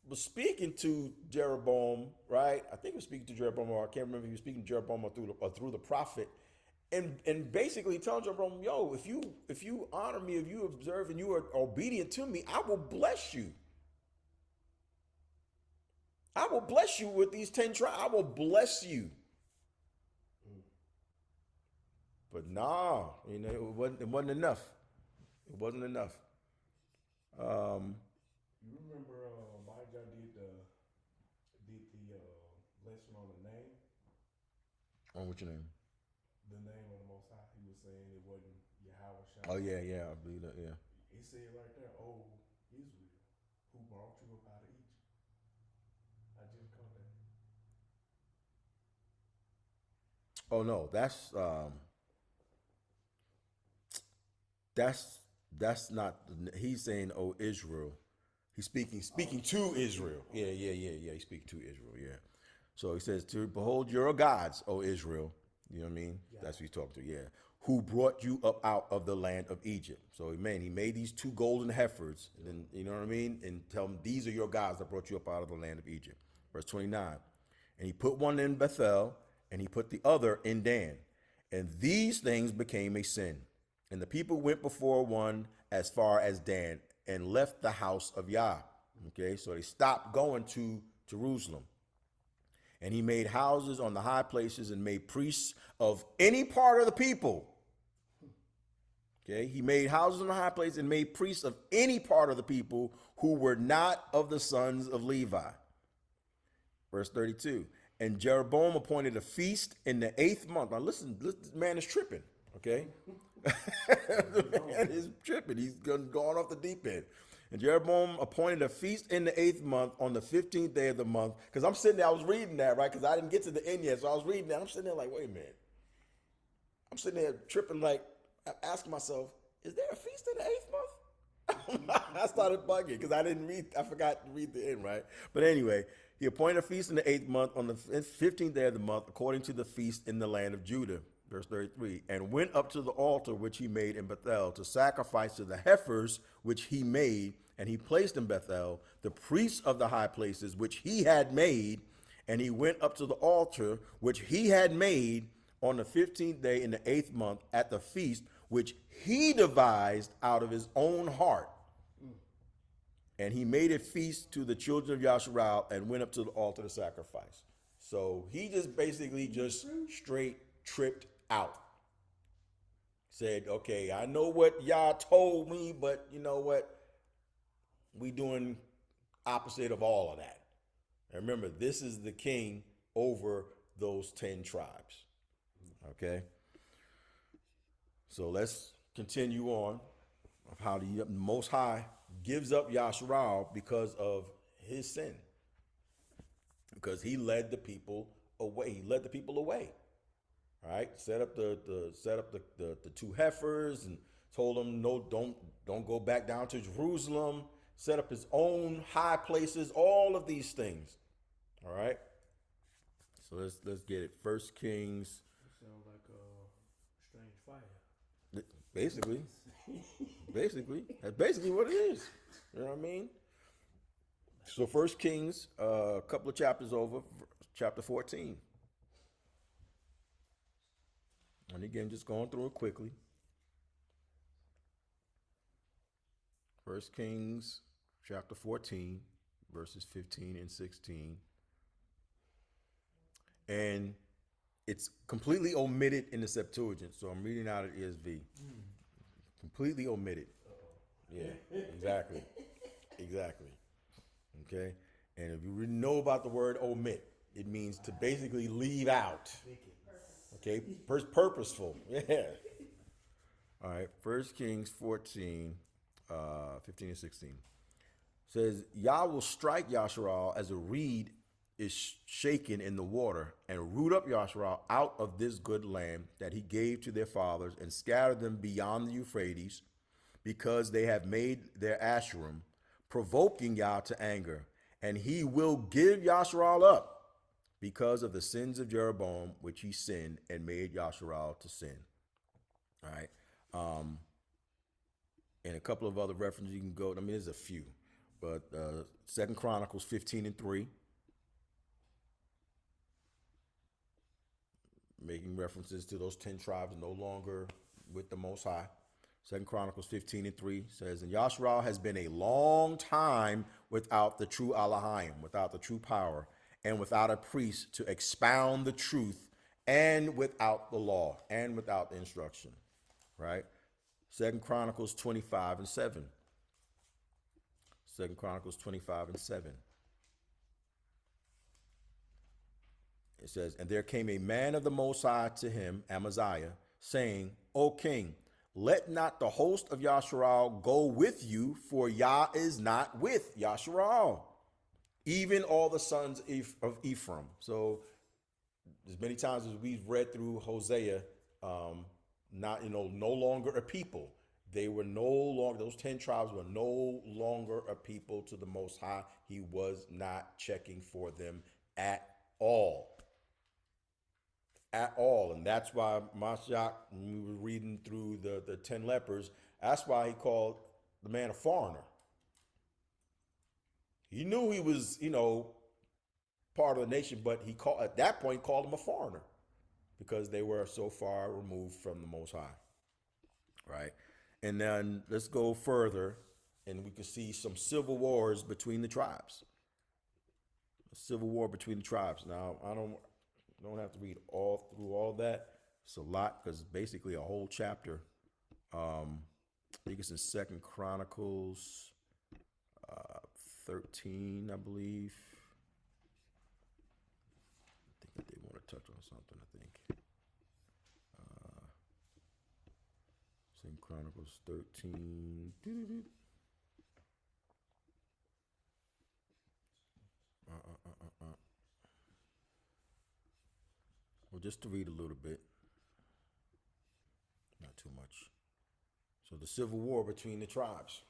was speaking to Jeroboam, right? I think he was speaking to Jeroboam, or I can't remember if he was speaking to Jeroboam or through the prophet, and basically telling Jeroboam, yo, if you honor me, if you observe and you are obedient to me, I will bless you. I will bless you with these 10 tribes. I will bless you. But nah, it wasn't enough. It wasn't enough. You remember y'all did the lesson on the name, On what's your name? the name of the Most High. He was saying it wasn't Yahweh Shai. Oh yeah, I believe that. Yeah. It said right there, "Oh Israel, who brought you up out of Egypt." I just caught that. Oh no, that's not. He's saying, "Oh Israel." He's speaking to Israel. Yeah. He's speaking to Israel. Yeah. So he says, "To behold your gods, O Israel." You know what I mean? That's what he's talking to. Yeah. Who brought you up out of the land of Egypt? So he made these two golden heifers, and then, you know what I mean, and tell them these are your gods that brought you up out of the land of Egypt. Verse 29. And he put one in Bethel, and he put the other in Dan. And these things became a sin. And the people went before one as far as Dan and left the house of Yah. Okay, so they stopped going to Jerusalem. And he made houses on the high places and made priests of any part of the people. Okay, he made houses on the high places and made priests of any part of the people who were not of the sons of Levi. Verse 32. And Jeroboam appointed a feast in the 8th month. Now listen, this man is tripping, okay? The man is tripping. He's gone off the deep end. And Jeroboam appointed a feast in the 8th month on the 15th day of the month. Because I'm sitting there, I was reading that, right? Because I didn't get to the end yet. So I was reading that. I'm sitting there like, wait a minute. I'm sitting there tripping, like, asking myself, is there a feast in the 8th month? I started bugging because I forgot to read the end, right? But anyway, he appointed a feast in the 8th month on the 15th day of the month, according to the feast in the land of Judah. Verse 33, and went up to the altar which he made in Bethel to sacrifice to the heifers which he made, and he placed in Bethel the priests of the high places which he had made, and he went up to the altar which he had made on the 15th day in the 8th month at the feast which he devised out of his own heart. And he made a feast to the children of Yasharal and went up to the altar to sacrifice. So he just basically just straight tripped out. Said, okay, I know what y'all told me, but you know what? We doing opposite of all of that. And remember, this is the king over those 10 tribes. Okay? So let's continue on of how the Most High gives up Yasharal because of his sin. Because he led the people away. He led the people away. All right, set up the two heifers and told them no, don't go back down to Jerusalem. Set up his own high places. All of these things. All right. So let's get it. First Kings. It sounds like a strange fire. Basically, that's basically what it is. You know what I mean? So First Kings, a couple of chapters over, chapter 14. And again, just going through it quickly. First Kings chapter 14, verses 15 and 16. And it's completely omitted in the Septuagint. So I'm reading out of ESV. Completely omitted. Yeah, exactly. Exactly. Okay. And if you really know about the word omit, it means to basically leave out. Okay, purposeful. Yeah. All right. First Kings 14, 15 and 16 says, Yah will strike Yasharal as a reed is shaken in the water, and root up Yasharal out of this good land that he gave to their fathers, and scatter them beyond the Euphrates, because they have made their Asherim, provoking Yah to anger. And he will give Yasharal up because of the sins of Jeroboam, which he sinned and made Yasharal to sin. All right. And a couple of other references you can go. I mean, there's a few, but 2 Chronicles 15 and 3, making references to those 10 tribes no longer with the Most High. 2 Chronicles 15 and 3 says, and Yasharal has been a long time without the true Elohim, without the true power, and without a priest to expound the truth, and without the law, and without the instruction, right? 2 Chronicles 25 and 7. 2 Chronicles 25 and 7. It says, and there came a man of the Most High to him, Amaziah, saying, O king, let not the host of Yasharal go with you, for Yah is not with Yasharal, even all the sons of Ephraim. So as many times as we've read through Hosea, no longer a people. They were no longer, those 10 tribes were no longer a people to the Most High. He was not checking for them at all. At all. And that's why mashayach, when we were reading through the 10 lepers, that's why he called the man a foreigner. He knew he was, part of the nation, but at that point called him a foreigner because they were so far removed from the Most High. Right? And then let's go further, and we can see some civil wars between the tribes. A civil war between the tribes. Now, I don't have to read all through all that. It's a lot because it's basically a whole chapter. I think it's in 2 Chronicles 13, I believe. I think they want to touch on something, I think. 2 Chronicles 13. Well, just to read a little bit. Not too much. So the civil war between the tribes.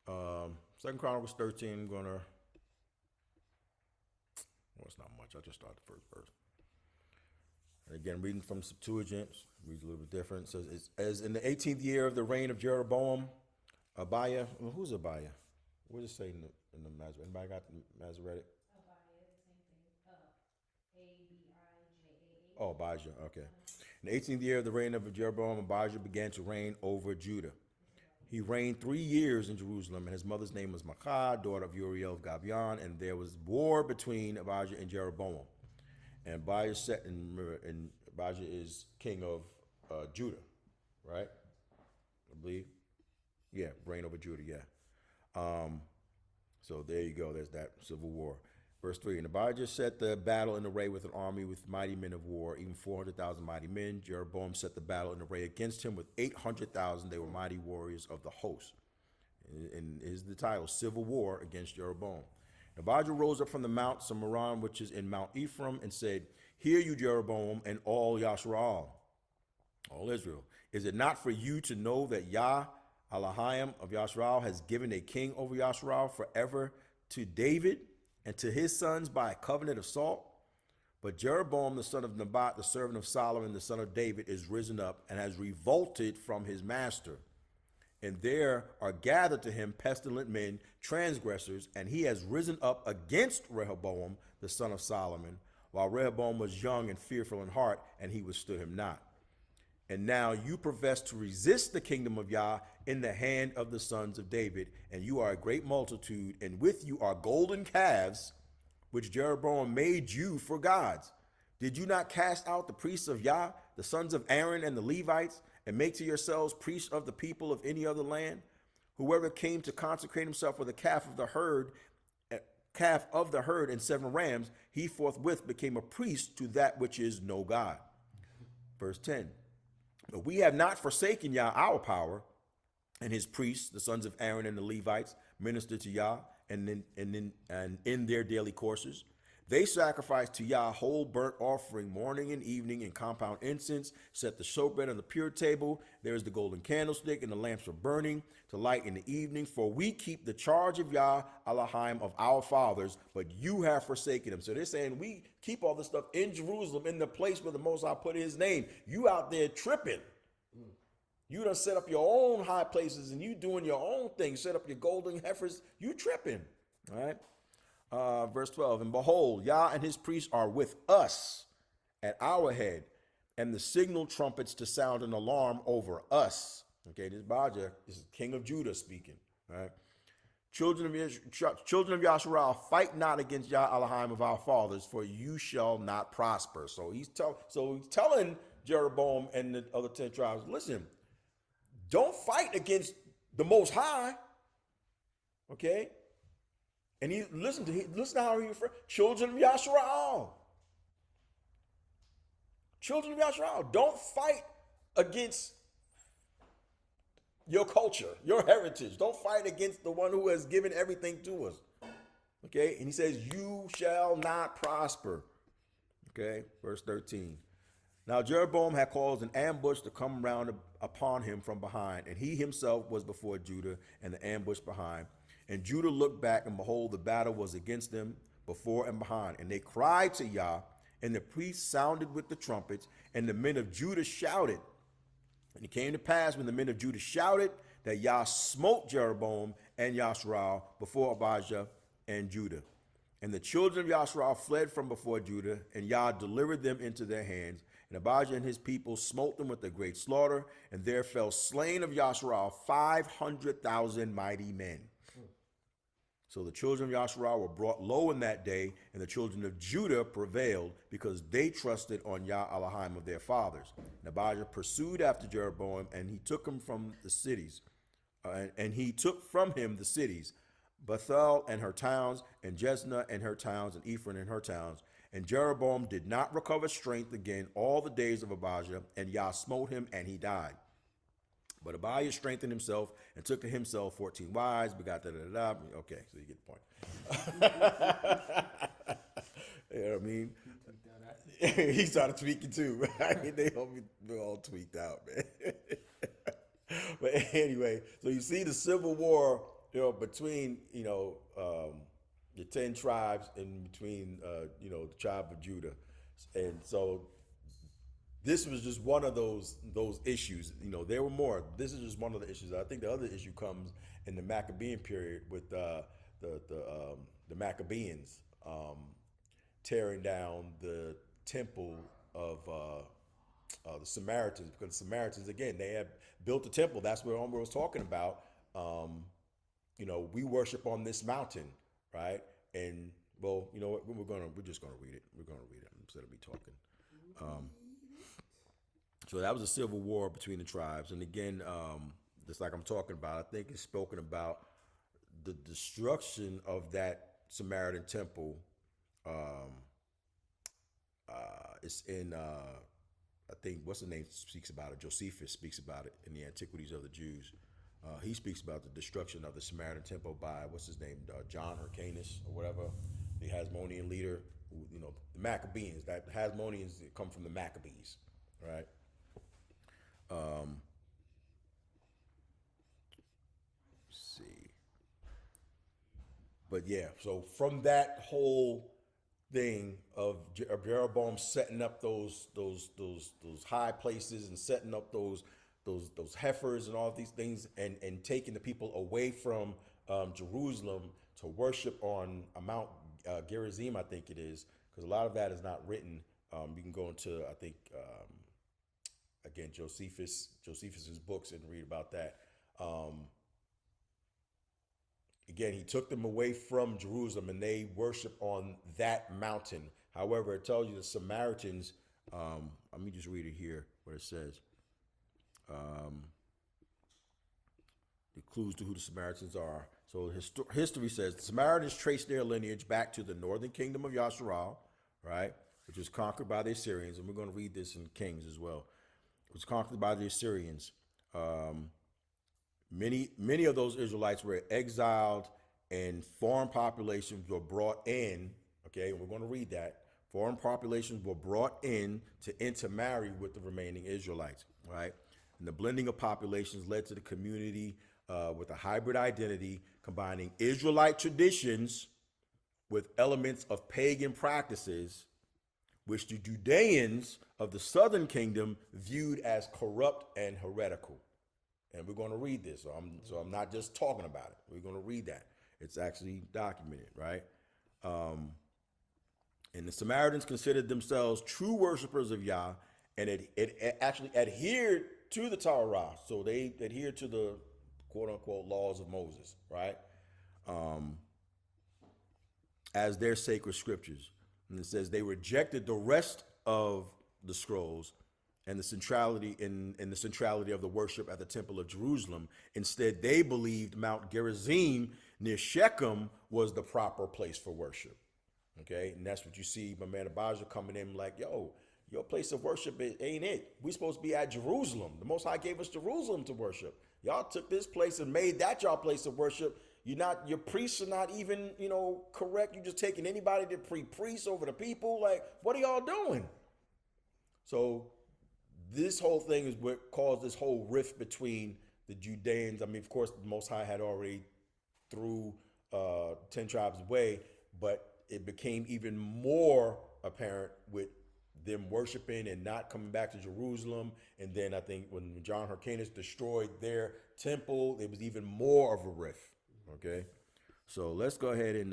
2 Chronicles 13, it's not much. I just started the first verse. And again, reading from Septuagint, reads a little bit different. It says, as in the 18th year of the reign of Jeroboam, Abiah, who's Abiah? What does it say in the Masoretic? Anybody got the Masoretic? Abijah, the same thing. A-B-I-J-A-H. Oh, Abijah, okay. In the 18th year of the reign of Jeroboam, Abijah began to reign over Judah. He reigned 3 years in Jerusalem, and his mother's name was Maachah, daughter of Uriel of Gabion, and there was war between Abijah and Jeroboam. And Abijah is king of Judah, right? I believe. Yeah, reign over Judah, yeah. So there you go. There's that civil war. Verse 3, and Abijah set the battle in array with an army with mighty men of war, even 400,000 mighty men. Jeroboam set the battle in array against him with 800,000. They were mighty warriors of the host. And is the title, Civil War against Jeroboam. Abijah rose up from the Mount Samaritans, which is in Mount Ephraim, and said, hear you, Jeroboam, and all Yasharal, all Israel. Is it not for you to know that Yah, Elohim of Yasharal, has given a king over Yasharal forever to David and to his sons by a covenant of salt? But Jeroboam, the son of Nebat, the servant of Solomon, the son of David, is risen up and has revolted from his master. And there are gathered to him pestilent men, transgressors, and he has risen up against Rehoboam, the son of Solomon, while Rehoboam was young and fearful in heart, and he withstood him not. And now you profess to resist the kingdom of Yah in the hand of the sons of David, and you are a great multitude, and with you are golden calves, which Jeroboam made you for gods. Did you not cast out the priests of Yah, the sons of Aaron and the Levites, and make to yourselves priests of the people of any other land? Whoever came to consecrate himself with a calf of the herd and 7 rams, he forthwith became a priest to that which is no God. Verse 10. But we have not forsaken Yah our power, and his priests, the sons of Aaron and the Levites, ministered to Yah and in their daily courses. They sacrificed to Yah whole burnt offering morning and evening in compound incense, set the showbread on the pure table. There is the golden candlestick, and the lamps are burning to light in the evening. For we keep the charge of Yah Elohim of our fathers, but you have forsaken him. So they're saying we keep all this stuff in Jerusalem, in the place where the Most High put his name. You out there tripping. You done set up your own high places, and you doing your own thing. Set up your golden heifers. You tripping. All right. Verse 12, and behold, Yah and his priests are with us at our head, and the signal trumpets to sound an alarm over us. Okay, this Abijah is king of Judah speaking. All right. Children of Yasharal, fight not against Yah Elohim of our fathers, for you shall not prosper. So he's telling Jeroboam and the other 10 tribes, listen, don't fight against the Most High. Okay. And listen to how he refers, children of Yasharal. Children of Yasharal, don't fight against your culture, your heritage. Don't fight against the one who has given everything to us. Okay, and he says, you shall not prosper. Okay, verse 13. Now Jeroboam had caused an ambush to come round upon him from behind, and he himself was before Judah, and the ambush behind. And Judah looked back, and behold, the battle was against them before and behind. And they cried to Yah, and the priests sounded with the trumpets, and the men of Judah shouted. And it came to pass when the men of Judah shouted that Yah smote Jeroboam and Yasharal before Abijah and Judah. And the children of Yasharal fled from before Judah, and Yah delivered them into their hands. And Abijah and his people smote them with a great slaughter, and there fell slain of Yasharal 500,000 mighty men. So the children of Yasharal were brought low in that day, and the children of Judah prevailed because they trusted on Yah Elohim of their fathers. And Abijah pursued after Jeroboam, and he took him from the cities, Bethel and her towns, and Jesna and her towns, and Ephraim and her towns. And Jeroboam did not recover strength again all the days of Abijah, and Yah smote him, and he died. But Abijah strengthened himself and took to himself 14 wives, begot da-da-da-da. Okay, so you get the point. You know what I mean? He started tweaking too. They all tweaked out, man. But anyway, so you see the civil war, between, the 10 tribes and between, the tribe of Judah. And so this was just one of those issues. There were more. This is just one of the issues. I think the other issue comes in the Maccabean period with the Maccabeans tearing down the temple of the Samaritans, because the Samaritans, again, they had built the temple. That's what Omer was talking about. We worship on this mountain, right? And well, you know what? We're just gonna read it. We're gonna read it instead of me talking. So that was a civil war between the tribes, and again, just like I'm talking about, I think it's spoken about the destruction of that Samaritan temple. It's in I think what's the name speaks about it. Josephus speaks about it in the Antiquities of the Jews. He speaks about the destruction of the Samaritan temple by what's his name, John Hyrcanus or whatever, the Hasmonean leader. The Maccabees. That Hasmoneans come from the Maccabees, right? Let's see. But yeah, so from that whole thing of Jeroboam setting up those high places and setting up those heifers and all these things, and taking the people away from Jerusalem to worship on Mount Gerizim, I think it is, because a lot of that is not written. You can go into, I think, again, Josephus's books and read about that. Again, he took them away from Jerusalem, and they worship on that mountain. However, it tells you the Samaritans, let me just read it here, what it says. The clues to who the Samaritans are. So history says the Samaritans trace their lineage back to the northern kingdom of Yasharal, right, which was conquered by the Assyrians, and we're going to read this in Kings as well. It was conquered by the Assyrians. Many of those Israelites were exiled, and foreign populations were brought in. Okay, and we're going to read that. Foreign populations were brought in to intermarry with the remaining Israelites, right? And the blending of populations led to the community with a hybrid identity, combining Israelite traditions with elements of pagan practices, which the Judeans of the southern kingdom viewed as corrupt and heretical. And we're going to read this. So I'm not just talking about it. We're going to read that. It's actually documented, right? And the Samaritans considered themselves true worshipers of Yah, and it actually adhered to the Torah. So they adhered to the quote-unquote laws of Moses, right? As their sacred scriptures. And it says they rejected the rest of the scrolls and the centrality the centrality of the worship at the temple of Jerusalem. Instead, they believed Mount Gerizim near Shechem was the proper place for worship. Okay, and that's what you see my man Abijah coming in like, yo, Your place of worship ain't it. We supposed to be at Jerusalem. The Most High gave us Jerusalem to worship. Y'all took this place and made that y'all place of worship. Your priests are not even, correct. You just taking anybody to priest over the people. Like, what are y'all doing? So this whole thing is what caused this whole rift between the Judeans. I mean, of course, the Most High had already threw 10 tribes away, but it became even more apparent with them worshiping and not coming back to Jerusalem. And then I think when John Hyrcanus destroyed their temple, it was even more of a rift. Okay, so let's go ahead and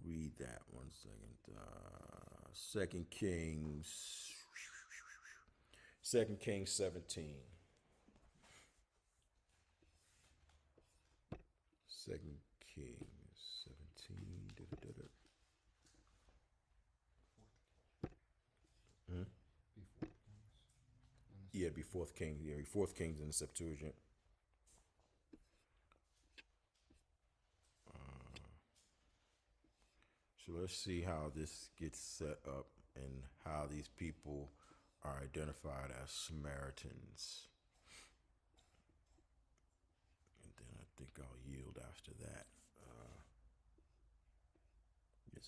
read that 1 second. 2 Kings 17. 2 Kings 17. Yeah, it'd be 4th Kings. Yeah, 4th Kings in the Septuagint. So let's see how this gets set up and how these people are identified as Samaritans. And then I think I'll yield after that.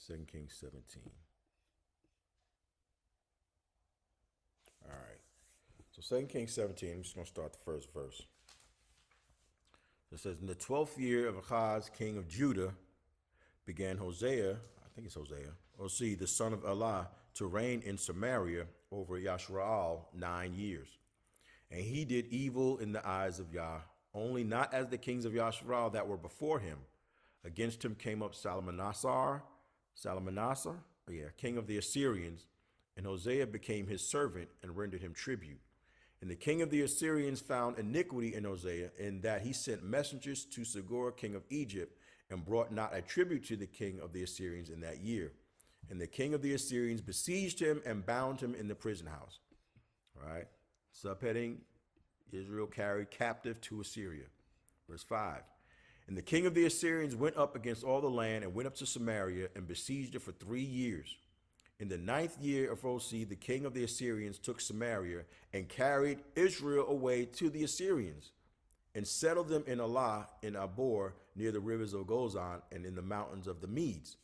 2 Kings 17. All right. So 2 Kings 17, I'm just going to start the first verse. It says, in the 12th year of Ahaz, king of Judah, began Hosea, the son of Elah, to reign in Samaria over Yashraal 9 years. And he did evil in the eyes of Yah, only not as the kings of Yashraal that were before him. Against him came up Salmanassar, king of the Assyrians, and Hosea became his servant and rendered him tribute. And the king of the Assyrians found iniquity in Hosea, in that he sent messengers to Segor, king of Egypt, and brought not a tribute to the king of the Assyrians in that year. And the king of the Assyrians besieged him and bound him in the prison house. All right. Subheading, Israel carried captive to Assyria. Verse 5. And the king of the Assyrians went up against all the land and went up to Samaria and besieged it for 3 years. In the 9th year of Hosea, the king of the Assyrians took Samaria and carried Israel away to the Assyrians and settled them in Elah, in Abor, near the rivers of Gozan, and in the mountains of the Medes.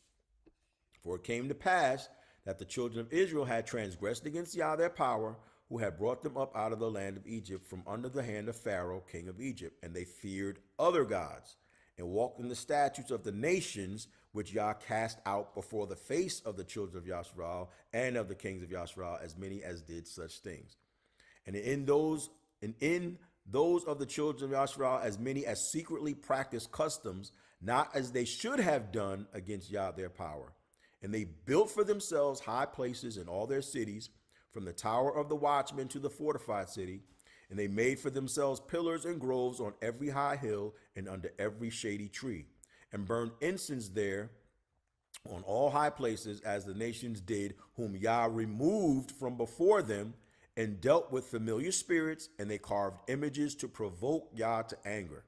For it came to pass that the children of Israel had transgressed against Yah their power, who had brought them up out of the land of Egypt from under the hand of Pharaoh, king of Egypt. And they feared other gods and walked in the statutes of the nations which Yah cast out before the face of the children of Yashraal and of the kings of Yashraal, as many as did such things. And in those of the children of Yashraal, as many as secretly practiced customs, not as they should have done against Yah their power. And they built for themselves high places in all their cities, from the tower of the watchman to the fortified city. And they made for themselves pillars and groves on every high hill and under every shady tree, and burned incense there on all high places, as the nations did, whom Yah removed from before them, and dealt with familiar spirits, and they carved images to provoke Yah to anger.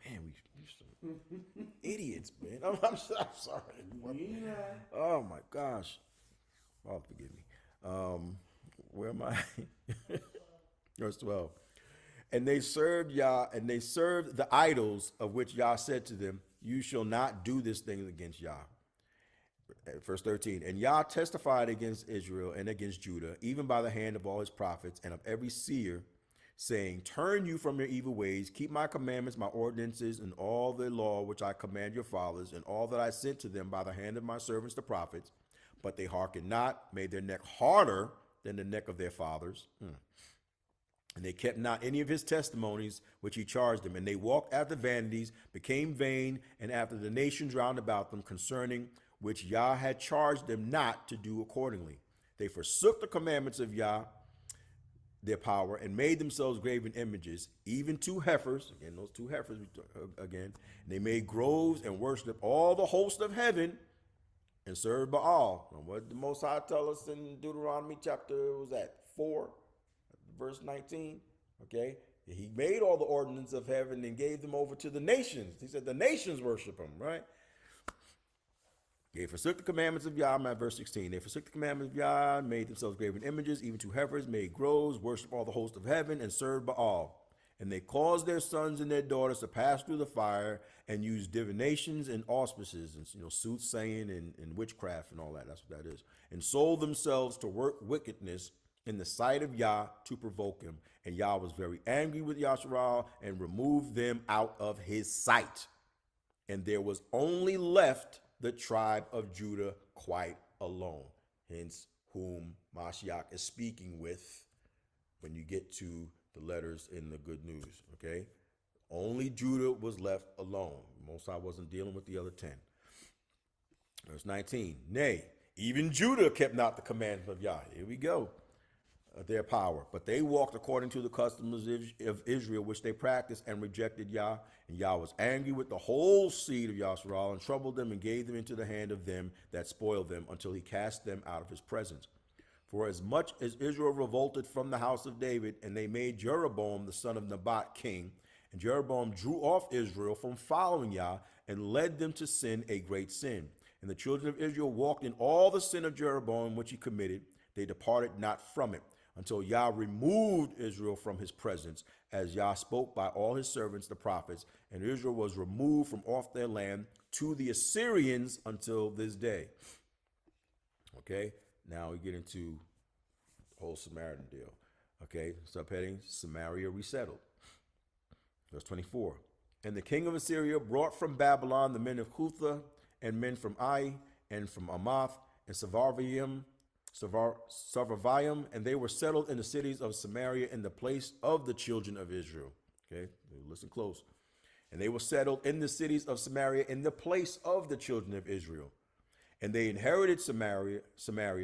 Man, we're some idiots, man. I'm sorry. Yeah. Oh my gosh. Oh, forgive me. Where am I? Verse 12. And they served Yah, and they served the idols of which Yah said to them, you shall not do this thing against Yah. Verse 13. And Yah testified against Israel and against Judah, even by the hand of all his prophets and of every seer, saying, turn you from your evil ways, keep my commandments, my ordinances, and all the law which I command your fathers, and all that I sent to them by the hand of my servants the prophets. But they hearkened not, made their neck harder than the neck of their fathers. And they kept not any of his testimonies which he charged them. And they walked after vanities, became vain, and after the nations round about them, concerning which Yah had charged them not to do accordingly. They forsook the commandments of Yah, their power, and made themselves graven images, even 2 heifers, again, those 2 heifers again. And they made groves and worshiped all the host of heaven and served Baal. And what did the Most High tell us in Deuteronomy chapter, what was that, 4? Verse 19, okay? He made all the ordinances of heaven and gave them over to the nations. He said the nations worship him, right? They forsook the commandments of Yah, verse 16. They forsook the commandments of Yah, made themselves graven images, even to heifers, made groves, worshiped all the host of heaven, and served Baal. And they caused their sons and their daughters to pass through the fire and use divinations and auspices, and soothsaying and witchcraft and all that. That's what that is. And sold themselves to work wickedness in the sight of Yah to provoke him. And Yah was very angry with Yasharal and removed them out of his sight. And there was only left the tribe of Judah quite alone. Hence, whom Mashayach is speaking with when you get to the letters in the good news, okay? Only Judah was left alone. Most High wasn't dealing with the other 10. Verse 19, nay, even Judah kept not the commandments of Yah. Here we go. Their power. But they walked according to the customs of Israel, which they practiced, and rejected Yah. And Yah was angry with the whole seed of Yasharal, and troubled them, and gave them into the hand of them that spoiled them, until he cast them out of his presence. For as much as Israel revolted from the house of David, and they made Jeroboam the son of Nebat king, and Jeroboam drew off Israel from following Yah, and led them to sin, a great sin. And the children of Israel walked in all the sin of Jeroboam which he committed. They departed not from it, until Yah removed Israel from his presence, as Yah spoke by all his servants the prophets, and Israel was removed from off their land to the Assyrians until this day. Okay, now we get into the whole Samaritan deal. Okay, subheading, Samaria resettled. Verse 24, and the king of Assyria brought from Babylon the men of Cutha, and men from Ai, and from Amath, and Savarvaim, and they were settled in the cities of Samaria in the place of the children of Israel. Okay, listen close. And they were settled in the cities of Samaria in the place of the children of Israel. And they inherited Samaria,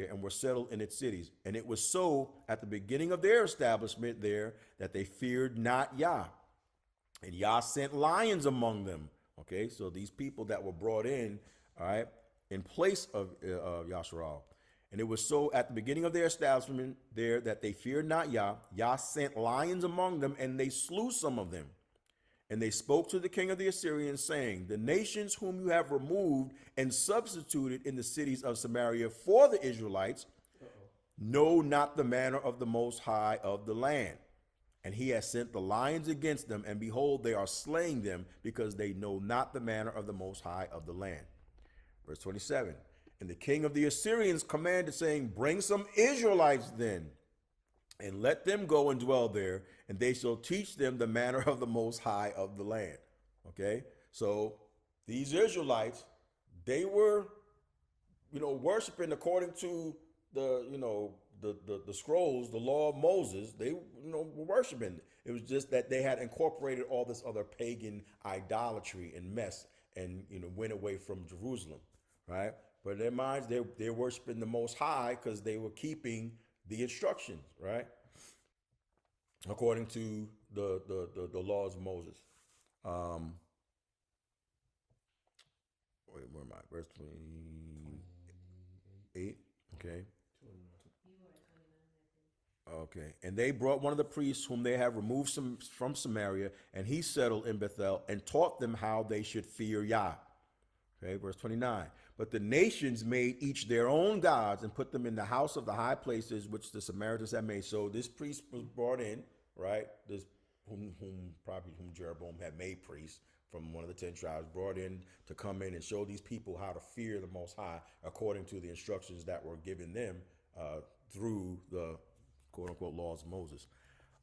and were settled in its cities. And it was so at the beginning of their establishment there that they feared not Yah. And Yah sent lions among them. Okay, so these people that were brought in, all right, in place of Yasharal. And it was so at the beginning of their establishment there that they feared not Yah. Yah sent lions among them, and they slew some of them. And they spoke to the king of the Assyrians, saying, the nations whom you have removed and substituted in the cities of Samaria for the Israelites know not the manner of the Most High of the land. And he has sent the lions against them, and behold, they are slaying them, because they know not the manner of the Most High of the land. Verse 27, and the king of the Assyrians commanded, saying, bring some Israelites then, and let them go and dwell there, and they shall teach them the manner of the Most High of the land. Okay, so these Israelites, they were, worshiping according to the, the scrolls, the law of Moses. They, were worshiping. It was just that they had incorporated all this other pagan idolatry and mess, and went away from Jerusalem, right? But in their minds, they're worshiping the Most High because they were keeping the instructions, right? According to the laws of Moses. Wait, where am I? Verse 28. Okay. Okay. And they brought one of the priests whom they have removed from Samaria, and he settled in Bethel and taught them how they should fear Yah. Okay, verse 29. But the nations made each their own gods and put them in the house of the high places which the Samaritans had made. So this priest was brought in, right? This whom Jeroboam had made priest from one of the 10 tribes, brought in to come in and show these people how to fear the Most High according to the instructions that were given them through the quote-unquote laws of Moses.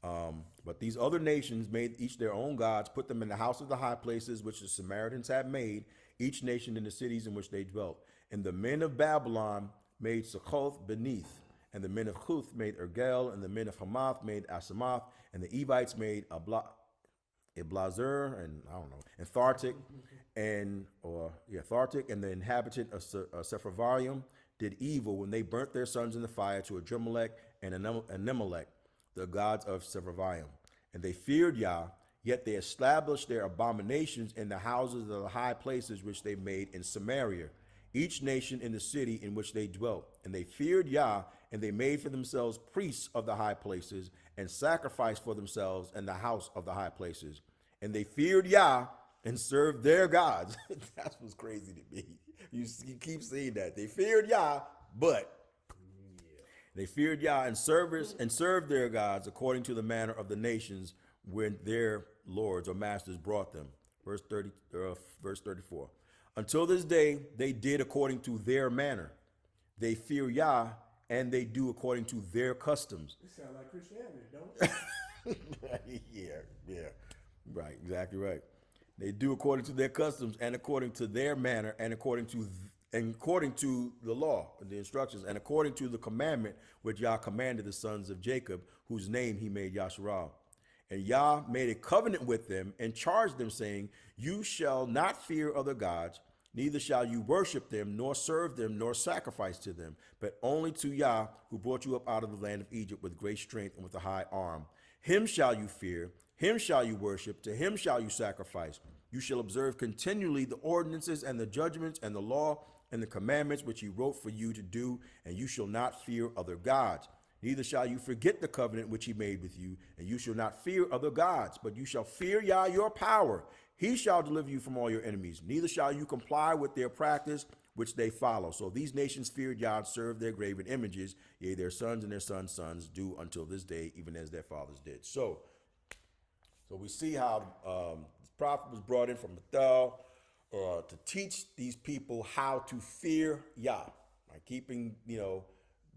But these other nations made each their own gods, put them in the house of the high places which the Samaritans had made, each nation in the cities in which they dwelt. And the men of Babylon made Succoth beneath, and the men of Cuth made Ergel, and the men of Hamath made Asamoth, and the Evites made Iblazer, and and Thartic, and the inhabitant of Sepharvaim did evil when they burnt their sons in the fire to Adrimelech and Anemelech, the gods of Sepharvaim. And they feared Yah, yet they established their abominations in the houses of the high places which they made in Samaria, each nation in the city in which they dwelt. And they feared Yah, and they made for themselves priests of the high places, and sacrificed for themselves in the house of the high places. And they feared Yah, and served their gods. That's what's crazy to me. You keep seeing that. They feared Yah, but they feared Yah and served their gods according to the manner of the nations where their lords or masters brought them. Verse 34. Until this day, they did according to their manner. They fear Yah and they do according to their customs. It sounds like Christianity, don't it? Yeah. Right, exactly right. They do according to their customs and according to their manner and according to the law, the instructions, and according to the commandment which Yah commanded the sons of Jacob, whose name he made Yasharal. And Yah made a covenant with them and charged them, saying, you shall not fear other gods, neither shall you worship them, nor serve them, nor sacrifice to them, but only to Yah, who brought you up out of the land of Egypt with great strength and with a high arm. Him shall you fear, him shall you worship, to him shall you sacrifice. You shall observe continually the ordinances and the judgments and the law and the commandments which he wrote for you to do, and you shall not fear other gods. Neither shall you forget the covenant which he made with you, and you shall not fear other gods, but you shall fear Yah your power. He shall deliver you from all your enemies. Neither shall you comply with their practice which they follow. So these nations feared Yah and served their graven images, yea, their sons and their sons' sons do until this day, even as their fathers did. So we see how the prophet was brought in from Bethel to teach these people how to fear Yah, by keeping,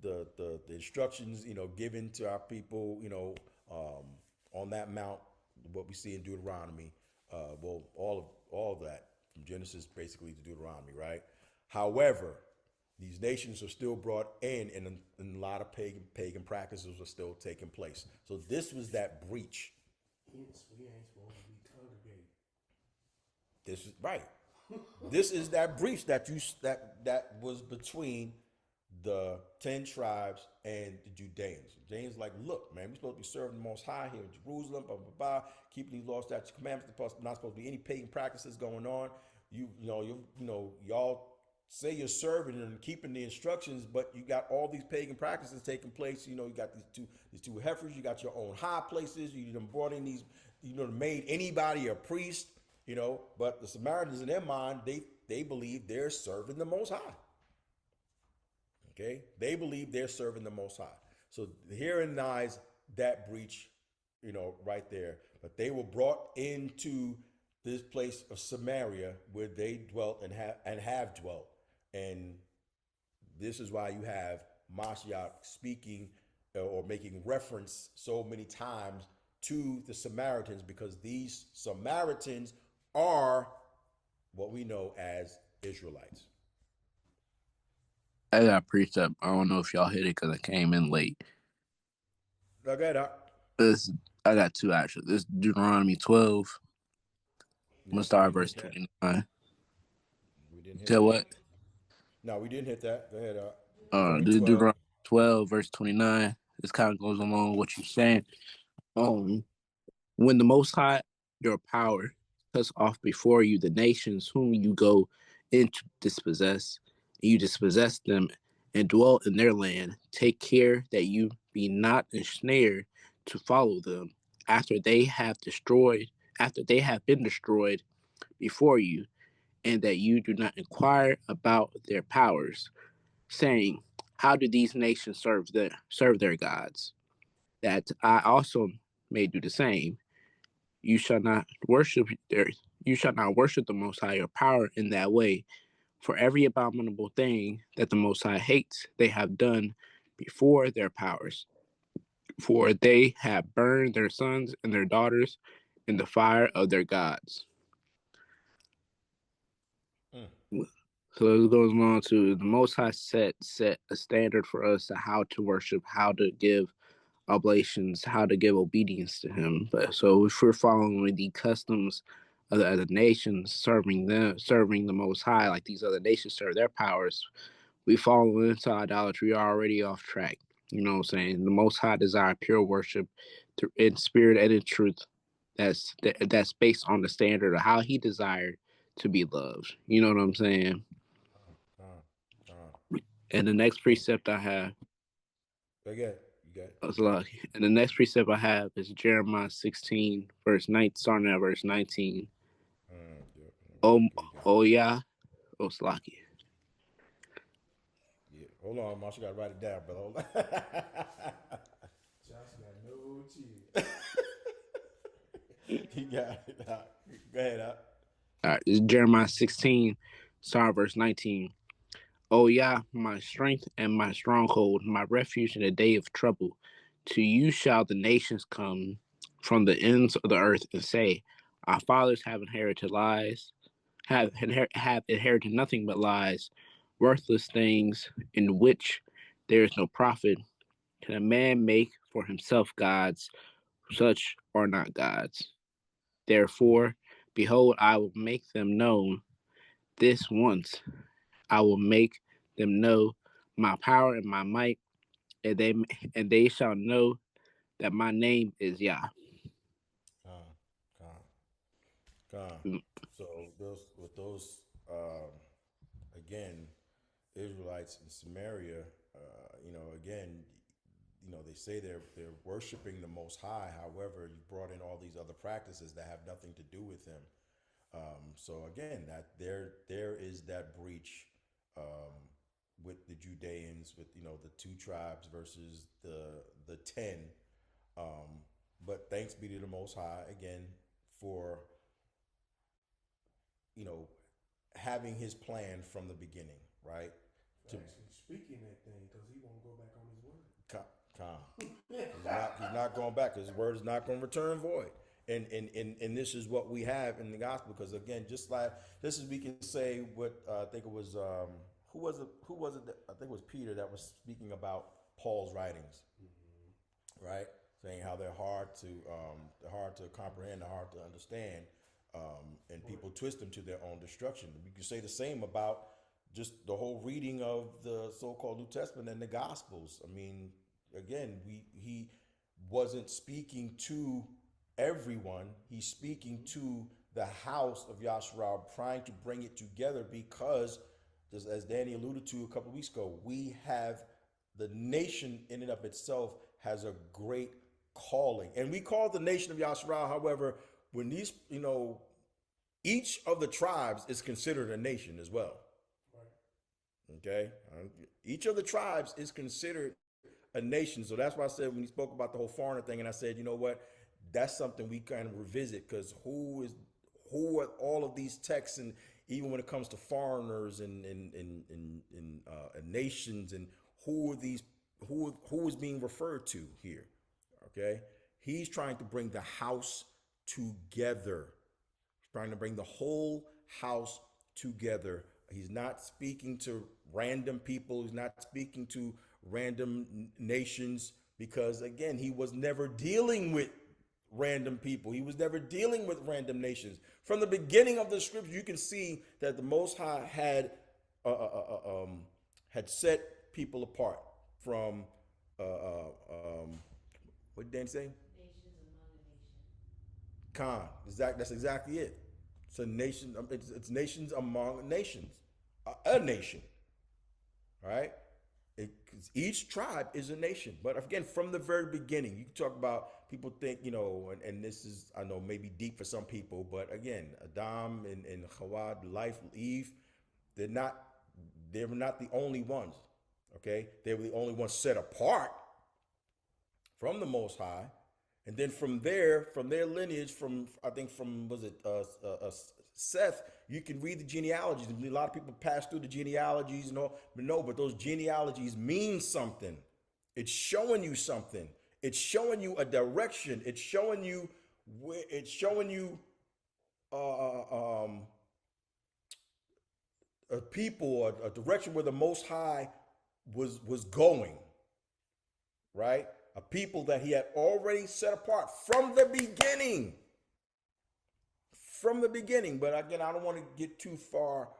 the instructions, given to our people, on that mount, what we see in Deuteronomy, all of that from Genesis basically to Deuteronomy, right? However, these nations are still brought in, and a lot of pagan practices are still taking place. So this was that breach. We ain't supposed to be congregating. This is right. This is that breach that was between the 10 tribes and the Judeans. Judeans like, look, man, we're supposed to be serving the Most High here in Jerusalem, blah, blah, blah, keeping these laws, statutes, commandments. There's not supposed to be any pagan practices going on. Y'all say you're serving and keeping the instructions, but you got all these pagan practices taking place. You got these two heifers. You got your own high places. You done brought in these, made anybody a priest. But the Samaritans, in their mind, they believe they're serving the Most High. Okay, they believe they're serving the Most High. So herein lies that breach, right there. But they were brought into this place of Samaria where they dwelt and have dwelt. And this is why you have mashayach speaking or making reference so many times to the Samaritans, because these Samaritans are what we know as Israelites. I got a precept. I don't know if y'all hit it because I came in late. Okay, Doc. I got two actually. This Deuteronomy 12. I'm gonna start at verse 29. We didn't hit Tell what? No, we didn't hit that. Go ahead, Deuteronomy 12, verse 29. This kind of goes along with what you're saying. When the Most High, your power, cuts off before you the nations whom you go in to dispossess, and you dispossess them and dwell in their land, take care that you be not ensnared to follow them after they have been destroyed before you, and that you do not inquire about their powers, saying, how do these nations serve their gods? That I also may do the same. You shall not worship the Most High your power in that way. For every abominable thing that the Most High hates, they have done before their powers. For they have burned their sons and their daughters in the fire of their gods. So it goes on to the Most High set a standard for us to how to worship, how to give oblations, how to give obedience to him. But so if we're following the customs of the other nations, serving the Most High, like these other nations serve their powers, we fall into idolatry. We're already off track. You know what I'm saying? The Most High desire pure worship in spirit and in truth. That's based on the standard of how he desired to be loved. You know what I'm saying? And the next precept I have. Again. And the next precept I have is Jeremiah 16, starting at verse 19. Oh, There you go. oh yeah, Oslaki. Yeah. Hold on, Marshall. Got to write it down, brother. Hold on. Josh got no cheese. He got it. Go ahead. All right, this is Jeremiah 16, start verse 19. Oh yeah, my strength and my stronghold, my refuge in the day of trouble. To you shall the nations come from the ends of the earth and say, our fathers have inherited lies, have inherited nothing but lies, worthless things in which there is no profit. Can a man make for himself gods? Such are not gods. Therefore, behold, I will make them known this once. I will make them know my power and my might, and they shall know that my name is Yah. Con, con, con. Mm. So those with those um, again, Israelites in Samaria, again, they say they're worshiping the Most High. However, you brought in all these other practices that have nothing to do with Him. So again, that there is that breach um, with the Judeans, with the two tribes versus the 10. Um, but thanks be to the Most High again for you know having His plan from the beginning, right? To Actually speaking that thing because he won't go back on his word. Con. He's not going back. His word is not going to return void. And this is what we have in the gospel. Because again, just like this is we can say what I think it was who was it that, I think it was Peter that was speaking about Paul's writings, right? Saying how they're hard to comprehend, they're hard to understand, and people twist them to their own destruction. We can say the same about just the whole reading of the so-called New Testament and the Gospels. I mean, again, he wasn't speaking to everyone. He's speaking to the house of Yahshua, trying to bring it together because, just as Danny alluded to a couple of weeks ago, we have the nation in and of itself has a great calling. And we call the nation of Yahshua, however, when each of the tribes is considered a nation as well. Okay? Each of the tribes is considered a nation. So that's why I said when he spoke about the whole foreigner thing, and I said, you know what? That's something we kind of revisit because who are all of these texts, and even when it comes to foreigners and nations, and who are these who is being referred to here? Okay, he's trying to bring the house together. He's trying to bring the whole house together. He's not speaking to random people. He's not speaking to random nations because, again, he was never dealing with random people. He was never dealing with random nations. From the beginning of the scripture, you can see that the Most High had set people apart from what did Dan say? Nations among a nation. Khan. That's exactly it. It's a nation. It's nations among nations. A nation, right? Each tribe is a nation. But again, from the very beginning, you can talk about people think, and this is, I know, maybe deep for some people, but again, Adam and Hawa, life, Eve, they're not, they were not the only ones. Okay, they were the only ones set apart from the Most High, and then from their lineage, from I think from was it Seth, you can read the genealogies. A lot of people pass through the genealogies and all, but no, but those genealogies mean something. It's showing you something. It's showing you a direction. It's showing you where. It's showing you a people or a direction where the Most High was going. Right, a people that He had already set apart from the beginning. From the beginning. But again, I don't want to get too far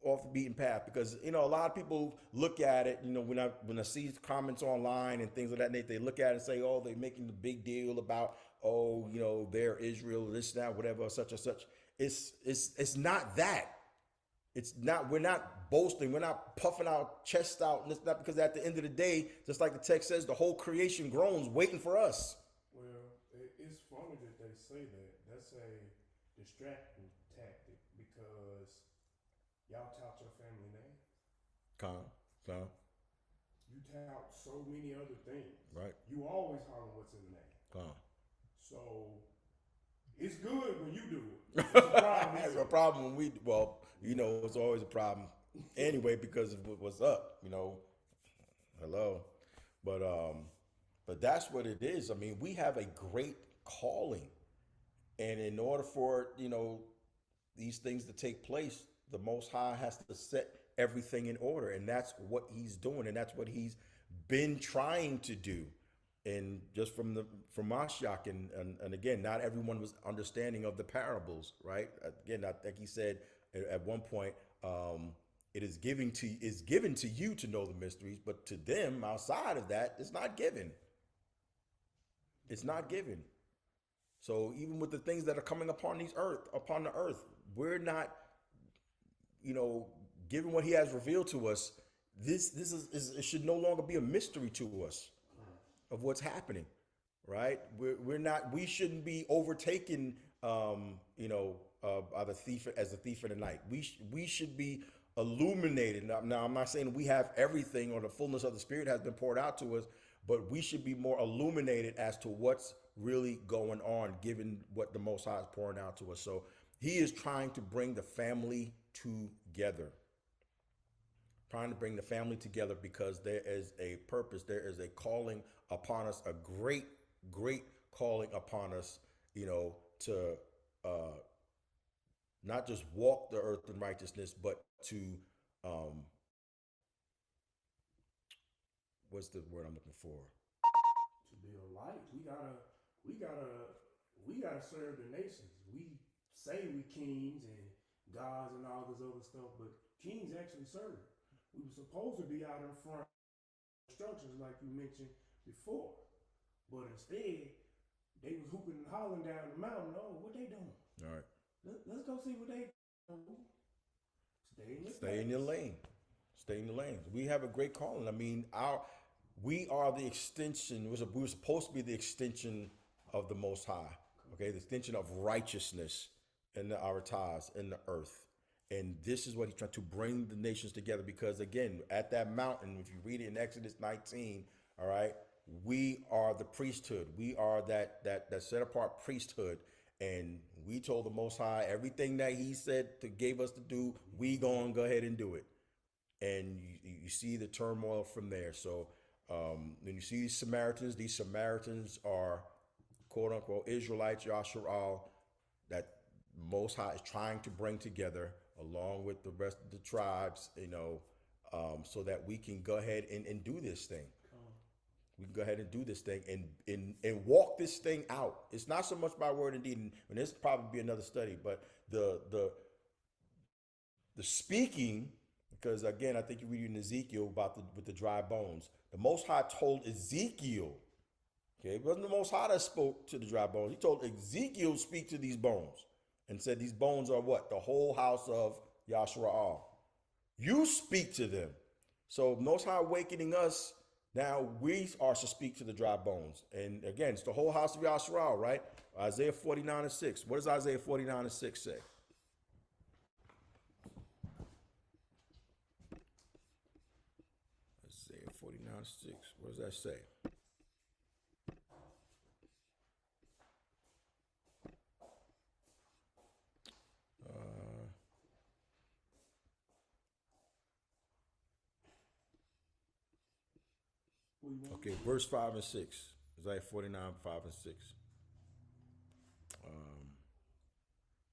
off the beaten path because a lot of people look at it. When I see comments online and things like that, they look at it and say, "Oh, they're making the big deal about they're Israel, this, that, whatever, such and such." It's not that. It's not. We're not boasting. We're not puffing our chest out, and it's not because at the end of the day, just like the text says, the whole creation groans, waiting for us. Well, it's funny that they say that. distracting tactic because y'all tout your family name. Con. You tout so many other things. Right. You always holler what's in the name. Con. So it's good when you do it. It's a problem. It's a problem when we, well, you know, it's always a problem anyway because of what's up, you know. Hello. But that's what it is. I mean, we have a great calling. And in order for, you know, these things to take place, the Most High has to set everything in order. And that's what he's doing. And that's what he's been trying to do. And just from mashayach, and again, not everyone was understanding of the parables, right? Again, I think he said at one point, it is given to you to know the mysteries, but to them outside of that, it's not given. It's not given. So even with the things that are coming upon the earth, we're not, you know, given what he has revealed to us. This is it should no longer be a mystery to us of what's happening, right? We shouldn't be overtaken, you know, by the thief as the thief in the night. We should be illuminated. Now, I'm not saying we have everything or the fullness of the Spirit has been poured out to us, but we should be more illuminated as to what's really going on, given what the Most High is pouring out to us. So he is trying to bring the family together. Trying to bring the family together because there is a purpose, there is a calling upon us, a great, great calling upon us, you know, to not just walk the earth in righteousness, but to, what's the word I'm looking for? To be a light. We gotta serve the nations. We say we kings and gods and all this other stuff, but kings actually serve. We were supposed to be out in front structures like you mentioned before, but instead they was hooping and hollering down the mountain. Oh, what they doing? All right. Let's go see what they doing. Stay in your lane. Stay in your lanes. We have a great calling. I mean, we are the extension. We were supposed to be the extension of the Most High. Okay, the extension of righteousness in the avatars in the earth. And this is what he's trying to bring the nations together, because again, at that mountain, if you read it in Exodus 19, all right, we are the priesthood. We are that set apart priesthood. And we told the Most High everything that he said gave us to do, we gonna go ahead and do it. And you see the turmoil from there. So when you see these Samaritans are quote unquote Israelites, Yasharal, that Most High is trying to bring together along with the rest of the tribes, you know, so that we can go ahead and do this thing. We can go ahead and do this thing and walk this thing out. It's not so much by word and deed, and this will probably be another study, but the speaking, because again, I think you read in Ezekiel about with the dry bones. The Most High told Ezekiel, okay, it wasn't the Most High that spoke to the dry bones. He told Ezekiel to speak to these bones and said, these bones are what? The whole house of Yasharal. You speak to them. So Most High awakening us. Now we are to speak to the dry bones. And again, it's the whole house of Yasharal, right? Isaiah 49:6. What does Isaiah 49:6 say? Isaiah 49:6. What does that say? Okay, verse 5 and 6. Isaiah 49, 5 and 6.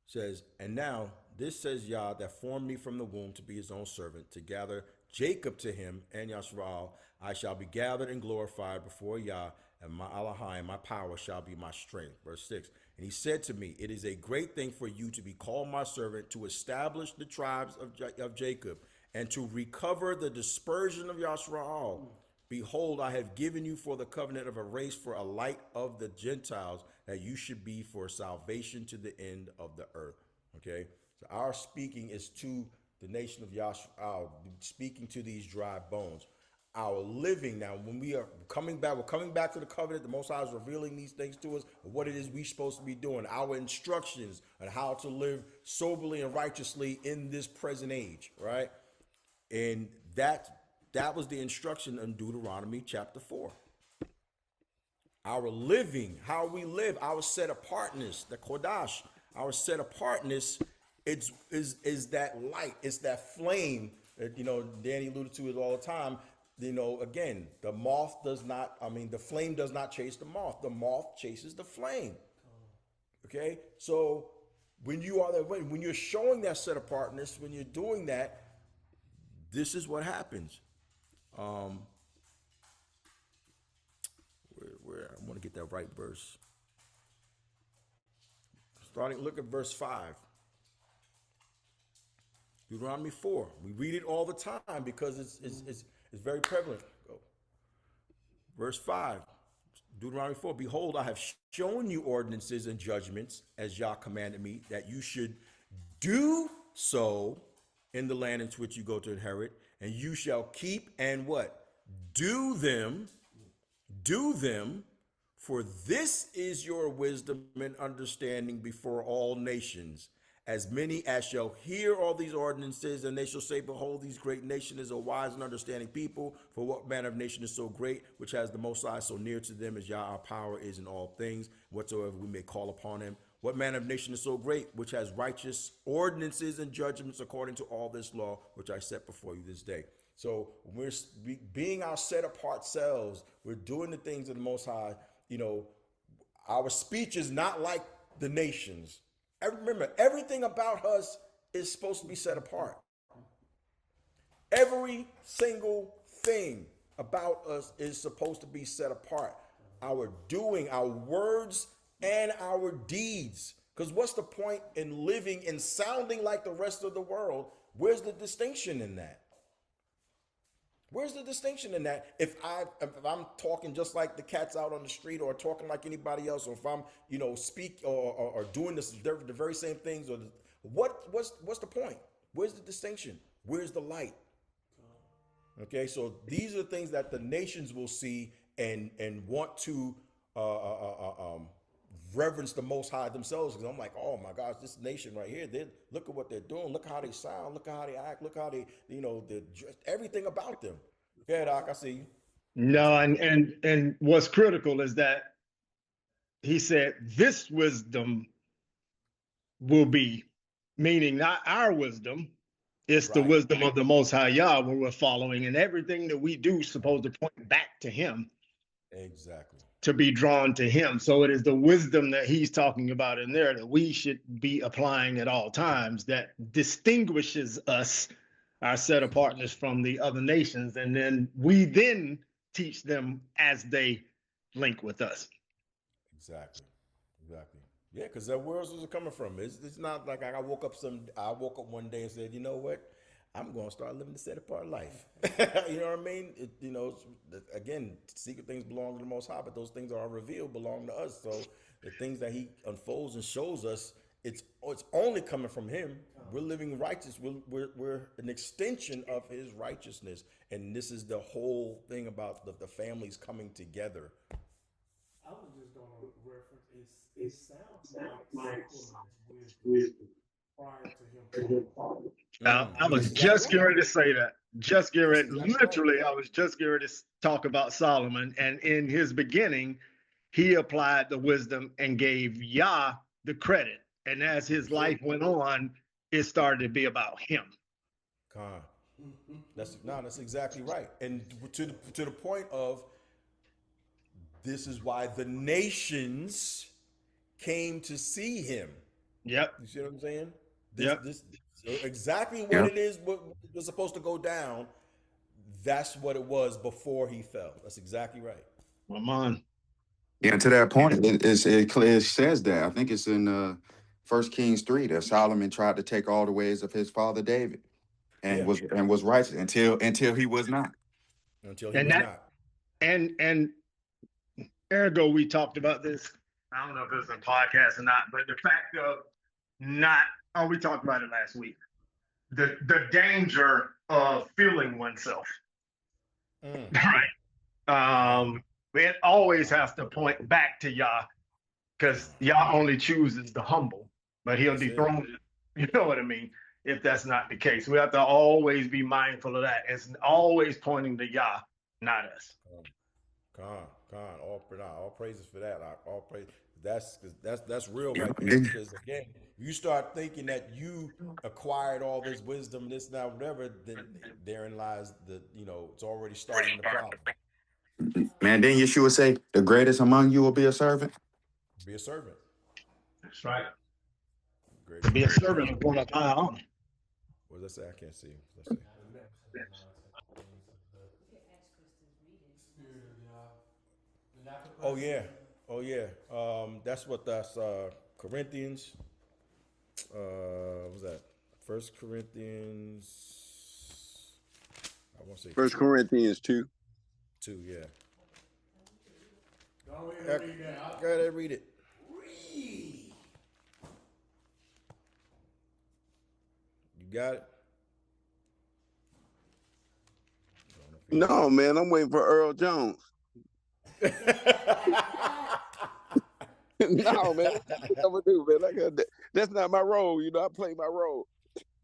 Says, and now this says Yah that formed me from the womb to be his own servant, to gather Jacob to him and Yasharal. I shall be gathered and glorified before Yah, and my Elohim, my power shall be my strength. Verse 6. And he said to me, it is a great thing for you to be called my servant, to establish the tribes of Jacob, and to recover the dispersion of Yasharal. Behold, I have given you for the covenant of a race, for a light of the Gentiles, that you should be for salvation to the end of the earth. Okay, so our speaking is to the nation of Yasharal, speaking to these dry bones. our living. Now, when we are coming back, we're coming back to the covenant. The Most High is revealing these things to us, what it is we're supposed to be doing, our instructions on how to live soberly and righteously in this present age, right? And that was the instruction in Deuteronomy chapter 4. Our living, how we live, our set apartness, the Kodash, our set apartness, is that light, it's that flame that, Danny alluded to it all the time. Again, the flame does not chase the moth chases the flame. Okay, so when you're showing that set apartness, when you're doing that, this is what happens. Where I want to get that right verse. Look at verse 5. Deuteronomy 4. We read it all the time because it's very prevalent. Go. Verse 5. Deuteronomy 4. Behold, I have shown you ordinances and judgments as Yah commanded me, that you should do so in the land in which you go to inherit, and you shall keep and what? Do them, for this is your wisdom and understanding before all nations. As many as shall hear all these ordinances, and they shall say, behold, these great nations is a wise and understanding people. For what manner of nation is so great, which has the Most High so near to them as Yah our power is in all things, whatsoever we may call upon him? What manner of nation is so great, which has righteous ordinances and judgments according to all this law, which I set before you this day? So we're being our set apart selves. We're doing the things of the Most High. Our speech is not like the nations. Remember, everything about us is supposed to be set apart. Every single thing about us is supposed to be set apart. Our doing, our words, and our deeds. Because what's the point in living and sounding like the rest of the world? Where's the distinction in that? Where's the distinction in that? If I'm talking just like the cats out on the street, or talking like anybody else, or if I'm, speak or doing the very same things, or what's the point? Where's the distinction? Where's the light? Okay, so these are the things that the nations will see and want to reverence the Most High themselves. Because I'm like, oh my gosh, this nation right here, look at what they're doing. Look how they sound. Look how they act. Look how they, everything about them. Yeah, Doc, I see you. No, and what's critical is that he said this wisdom will be, meaning not our wisdom. It's the wisdom of the Most High Yah when we're following, and everything that we do is supposed to point back to him. Exactly. To be drawn to him. So it is the wisdom that he's talking about in there that we should be applying at all times, that distinguishes us, our set apartness, from the other nations. And then we teach them as they link with us. Exactly. Yeah, because where else was it coming from? It's not like I woke up one day and said, you know what? I'm going to start living the set apart life. You know what I mean? Again, secret things belong to the Most High, but those things are revealed belong to us. So the things that he unfolds and shows us, it's only coming from him. We're living righteous. We're an extension of his righteousness. And this is the whole thing about the families coming together. I was just going to reference, it sounds like Solomon's wisdom prior to him falling. I was just getting ready to say that. Literally, I was just getting ready to talk about Solomon. And in his beginning, he applied the wisdom and gave Yah the credit. And as his life went on, it started to be about him. That's exactly right. And to the point of, this is why the nations came to see him. Yep. You see what I'm saying? Yep. Exactly what it is, what was supposed to go down, that's what it was before he fell. That's exactly right. Ramon. Yeah, and to that point, it says that. I think it's in 1 Kings 3 that Solomon tried to take all the ways of his father David and was righteous until he was not. Until he was not. And ergo, we talked about this. I don't know if it was a podcast or not, but the fact of we talked about it last week. The danger of feeling oneself. right? It always has to point back to Yah, because Yah only chooses the humble, but he'll That's it. dethrone it. You know what I mean? If that's not the case, we have to always be mindful of that. It's always pointing to Yah, not us. Con, all praises for that. All praise. That's real Yeah. right there. Because again, you start thinking that you acquired all this wisdom, this now whatever, then therein lies it's already starting the problem. Man, didn't Yeshua say the greatest among you will be a servant? Be a servant. That's right. To Greatest be a among you. servant of one of my own. What does that say? I can't see. Let's see. You can ask Kristen read it. Spirit of Yah. And not the Oh yeah. person. Oh yeah. That's Corinthians. What was that? First Corinthians. I want to say First Corinthians 2. 2. Yeah. Go ahead and read that. Go ahead and read it. Read. You got it. No, man, I'm waiting for Earl Jones. No, man, that's what I do, man. That's not my role. I play my role.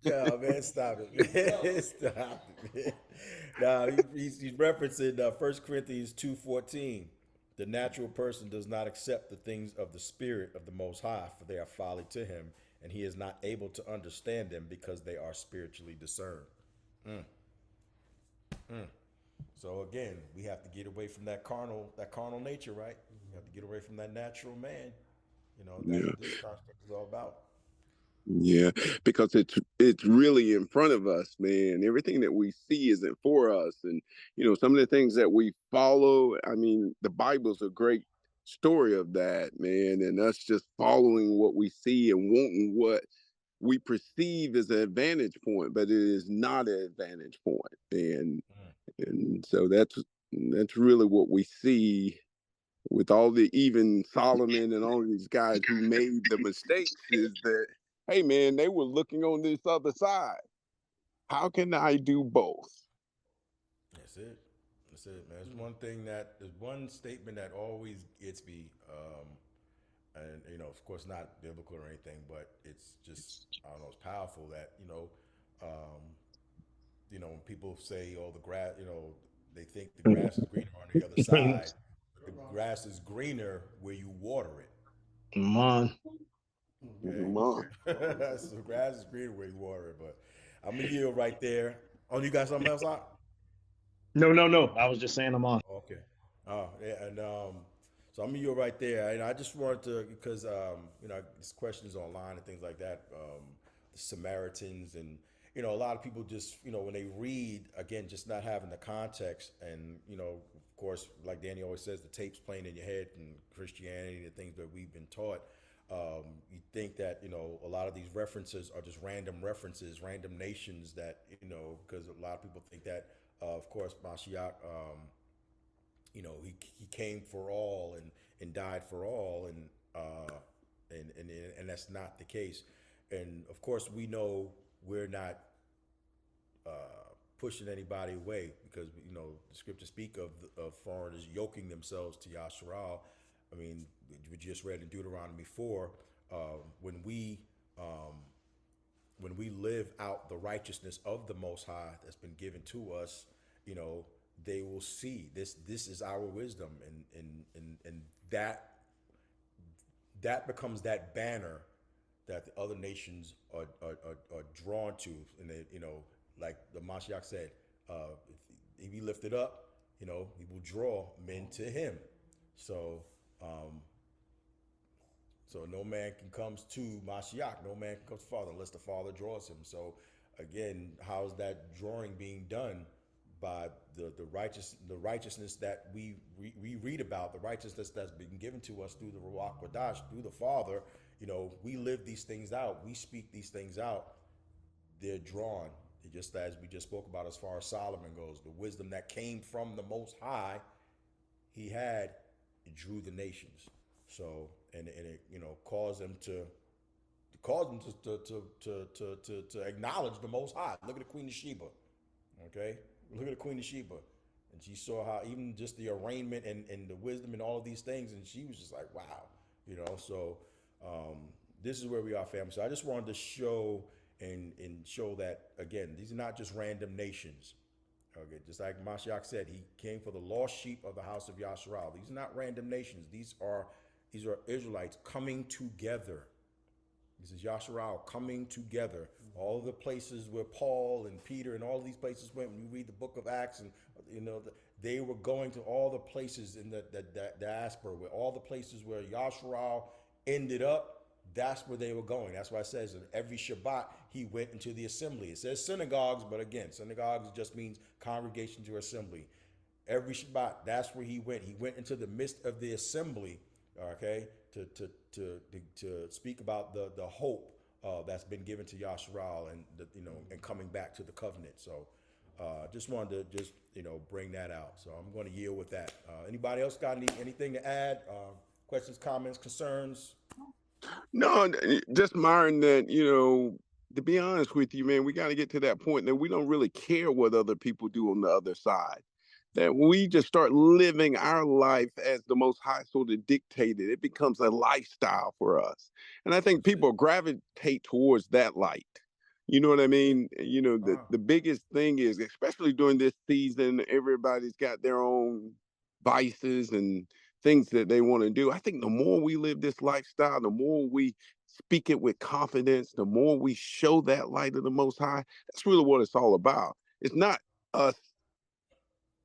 Yeah, man, stop it, man. Stop it, man. Now, he's referencing 1 Corinthians 2:14. The natural person does not accept the things of the Spirit of the Most High, for they are folly to him, and he is not able to understand them because they are spiritually discerned. So again, we have to get away from that carnal nature, right? We have to get away from that natural man. That's what this construct is all about. Yeah, because it's really in front of us, man. Everything that we see isn't for us, and some of the things that we follow. I mean, the Bible's a great story of that, man, and us just following what we see and wanting what we perceive as an advantage point, but it is not an advantage point, and so that's really what we see with all the even Solomon and all these guys who made the mistakes is that, hey man, they were looking on this other side. How can I do both? That's it. That's it, man. There's one statement that always gets me, and of course, not biblical or anything, but it's just I don't know, it's powerful that when people say, "Oh, the grass," they think the grass is greener on the other side. But the grass is greener where you water it. Come on. Okay, so the grass is greener where you water it. But I'm gonna yield right there. Oh, you got something else out? No, no, no. I was just saying I'm on. Okay. Oh, yeah, and so I'm you right there, and I just wanted to because this questions online and things like that, the Samaritans, and a lot of people just when they read again, just not having the context, and of course, like Danny always says, the tape's playing in your head and Christianity, the things that we've been taught. You think that a lot of these references are just random references, random nations that because a lot of people think that of course mashayach. He came for all and died for all, and that's not the case. And of course, we know we're not pushing anybody away because the scriptures speak of foreigners yoking themselves to Yasharal. I mean, we just read in Deuteronomy 4 when we live out the righteousness of the Most High that's been given to us, they will see this is our wisdom, and that becomes that banner that the other nations are drawn to, and they, like the Mashiach said, if he lifted up, he will draw men to him. So no man can come to Mashiach, no man can come to the Father unless the Father draws him. So again, how's that drawing being done? By the righteousness that we read about, the righteousness that's been given to us through the Ruach Kodash, through the Father. We live these things out. We speak these things out. They're drawn. Just as we just spoke about as far as Solomon goes, the wisdom that came from the Most High, he had, it drew the nations. So and it caused them to acknowledge the Most High. Look at the Queen of Sheba. Okay, look at the Queen of Sheba. And she saw how even just the arraignment and the wisdom and all of these things, and she was just like, wow, you know. So this is where we are, family. So I just wanted to show and show that again, these are not just random nations. Okay, just like mashayach said, he came for the lost sheep of the house of Yasharal. These are not random nations. These are Israelites coming together. This is Yasharal coming together. All the places where Paul and Peter and all these places went. When you read the book of Acts, and they were going to all the places in the diaspora, where all the places where Yasharal ended up. That's where they were going. That's why it says that every Shabbat he went into the assembly. It says synagogues, but again, synagogues just means congregation to assembly. Every Shabbat, that's where he went. He went into the midst of the assembly, okay, to speak about the hope that's been given to Yasharal and and coming back to the covenant. So just wanted to bring that out. So I'm going to yield with that. Anybody else got anything to add? Questions, comments, concerns? No, just Myron, that, to be honest with you, man, we got to get to that point that we don't really care what other people do on the other side. That we just start living our life as the Most High sort of dictated. It becomes a lifestyle for us. And I think people gravitate towards that light. You know what I mean? The biggest thing is, especially during this season, everybody's got their own vices and things that they want to do. I think the more we live this lifestyle, the more we speak it with confidence, the more we show that light of the Most High. That's really what it's all about. It's not us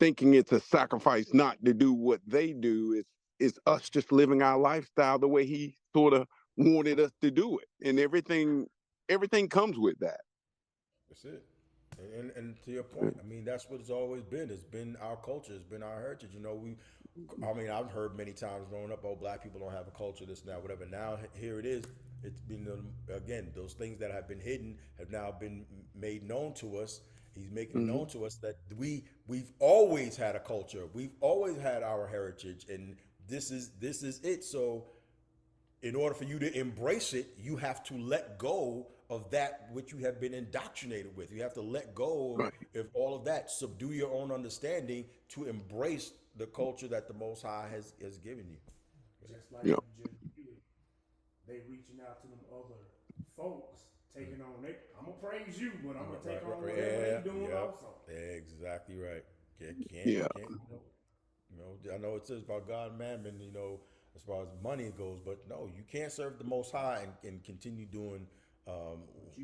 thinking it's a sacrifice not to do what they do. It's us just living our lifestyle the way he sort of wanted us to do it. And everything comes with that. That's it. And to your point, I mean, that's what it's always been. It's been our culture. It's been our heritage. I've heard many times growing up, oh, black people don't have a culture, this and that, whatever. Now here it is. It's been, again, those things that have been hidden have now been made known to us. He's making known to us that we've always had a culture. We've always had our heritage, and this is it. So in order for you to embrace it, you have to let go of that which you have been indoctrinated with. You have to let go of all of that, subdue your own understanding to embrace the culture that the Most High has given you. Just like they reaching out to them other folks, taking on it. I'm gonna praise you, but I'm gonna take on whatever they doing also. Exactly right. I know it says about God and mammon, as far as money goes, but no, you can't serve the Most High and continue doing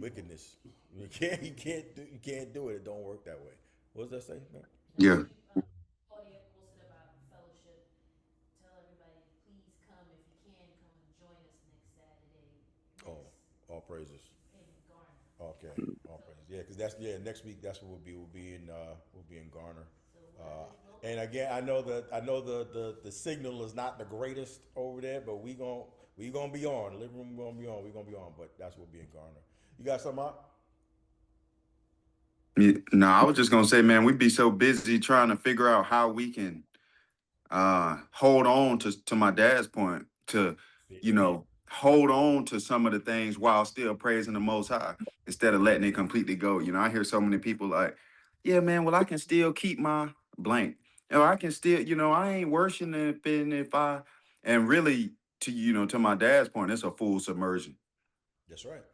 wickedness. You can't do it. It don't work that way. What does that say, man? Yeah. Claudia posted about fellowship. Tell everybody to please come if you can. Come and join us next Saturday. All praises. In Garner. Okay, all praises. Yeah, because next week. That's what we'll be in Garner. And again, I know the signal is not the greatest over there, but we gonna be on. The living room gonna be on. We gonna be on, but that's what we'll be in Garner. You got something up? Yeah, no, I was just gonna say, man, we'd be so busy trying to figure out how we can hold on to my dad's point, to hold on to some of the things while still praising the Most High instead of letting it completely go. I hear so many people like, yeah, man, well, I can still keep my blank. I can still, I ain't worshiping if I, and really, to my dad's point, it's a full submersion. That's right.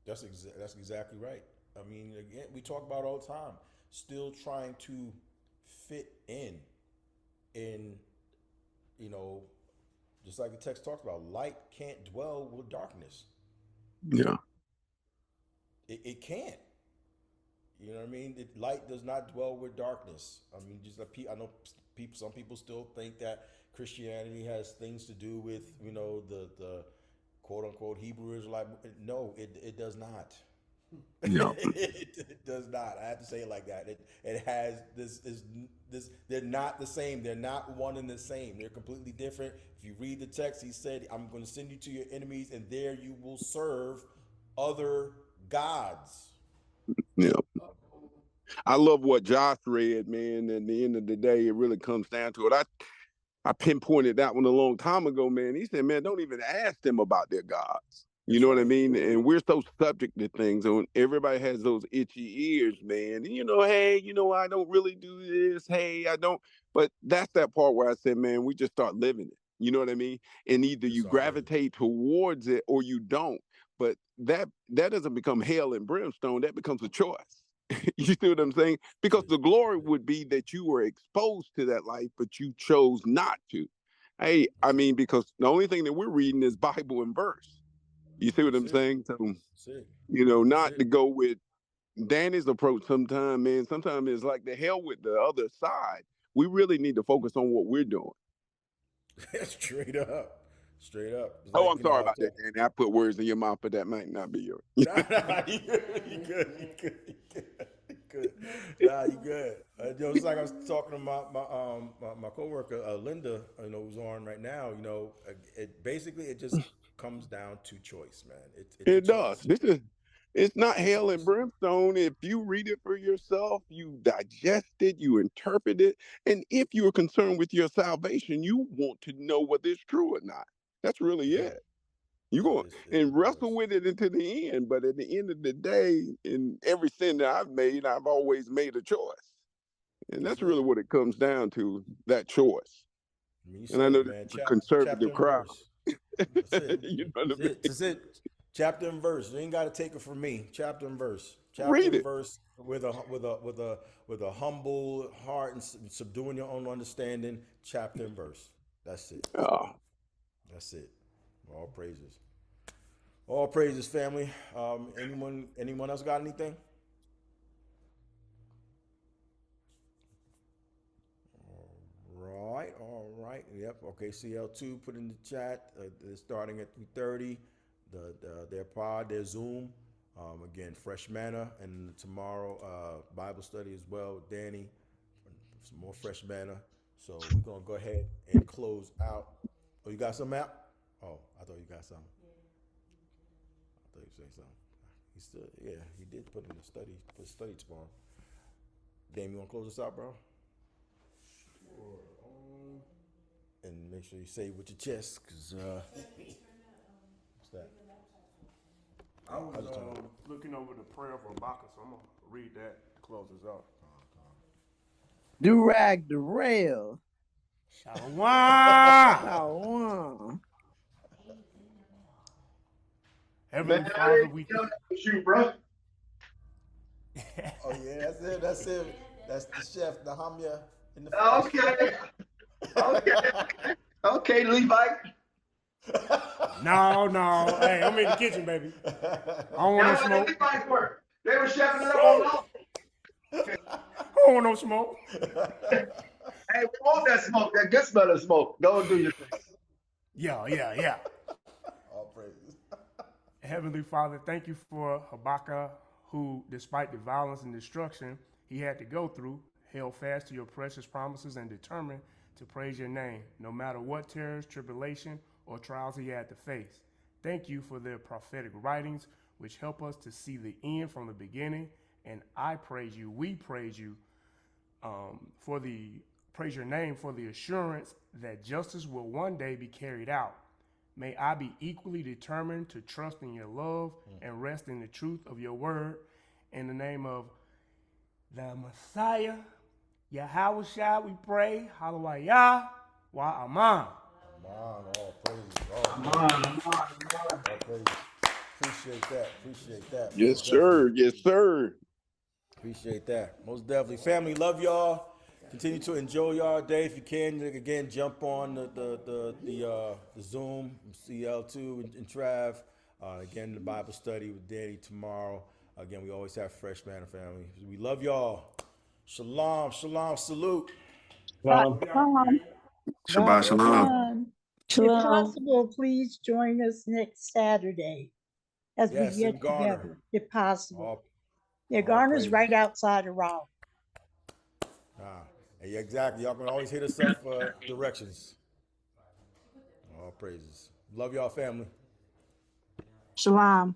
That's exactly right. I mean, again, we talk about all the time, still trying to fit in, just like the text talks about, light can't dwell with darkness. Yeah. It can't. You know what I mean? Light does not dwell with darkness. I mean, just like I know some people still think that Christianity has things to do with the quote unquote Hebrew Israelite. No, it does not. No. It does not. I have to say it like that. It has this. They're not the same. They're not one and the same. They're completely different. If you read the text, he said, "I'm going to send you to your enemies, and there you will serve other gods." Yeah. I love what Josh read, man. At the end of the day, it really comes down to it. I pinpointed that one a long time ago, man. He said, man, don't even ask them about their gods. You know what I mean? And we're so subject to things, and everybody has those itchy ears, man. And hey, I don't really do this. Hey, I don't. But that's that part where I said, man, we just start living it. You know what I mean? And either you gravitate towards it or you don't. But that doesn't become hell and brimstone. That becomes a choice. You see what I'm saying? Because the glory would be that you were exposed to that life, but you chose not to. Hey, I mean, because the only thing that we're reading is Bible and verse. You see what I'm saying? So, not to go with Danny's approach sometimes, man. Sometimes it's like the hell with the other side. We really need to focus on what we're doing. Straight up. Oh, I'm sorry about that, Danny. I put words in your mouth, but that might not be yours. You good. Nah, you good. It's like I was talking to my coworker Linda, who's on right now. It just comes down to choice, man. It does. It's not hell and brimstone. If you read it for yourself, you digest it, you interpret it, and if you're concerned with your salvation, you want to know whether it's true or not. That's really it. You go and wrestle with it until the end. But at the end of the day, in every sin that I've made, I've always made a choice. And that's really what it comes down to, that choice. And I know that's a conservative crowd. That's it. That's it. Chapter and verse. You ain't got to take it from me. Chapter and verse. Read it. Verse with a humble heart and subduing your own understanding. Chapter and verse. That's it. Oh. That's it. All praises. All praises, family. Anyone else got anything? All right. Yep. Okay. CL2 put in the chat. They're starting at 3:30. Their pod, their Zoom. Again, fresh manna, and tomorrow Bible study as well with Danny. Some more fresh manna. So we're gonna go ahead and close out. Oh, you got some, Matt? Oh, I thought you got something. I thought you said something. He did put in the study. Put study tomorrow. Dame, you wanna close this out, bro? Sure. And make sure you say it with your chest, cause what's that? I was looking over the prayer of Habakkuk, so I'm gonna read that to close us out. Do-rag the rail. Shalom. Heavenly Father, we shoot, bro. Oh yeah, that's it. That's the chef, the hamya in the Okay, Levi. No. Hey, I'm in the kitchen, baby. I don't want no smoke. They were chefing it up on off. I don't want no smoke. Hey, we want that smoke, that good smell of smoke. Go and do your thing. Yeah. All praises. Heavenly Father, thank you for Habakkuk, who, despite the violence and destruction he had to go through, held fast to your precious promises and determined to praise your name, no matter what terrors, tribulation, or trials he had to face. Thank you for their prophetic writings, which help us to see the end from the beginning. And we praise you praise your name for the assurance that justice will one day be carried out. May I be equally determined to trust in your love and rest in the truth of your word. In the name of the Messiah, Yahweh, we pray. Hallelujah. Wa aman. All praises. All praises. Appreciate that. Yes, sir. Appreciate that. Most definitely. Family, love y'all. Continue to enjoy y'all day. If you can, again, jump on the Zoom, CL2 and Trav. Again, the Bible study with Danny tomorrow. Again, we always have fresh manna, family. We love y'all. Shalom, salute. Shabbat shalom. If possible, please join us next Saturday as we get together, if possible. Garner's right outside of Raleigh. Yeah, exactly. Y'all can always hit us up for directions. All praises. Love y'all, family. Shalom.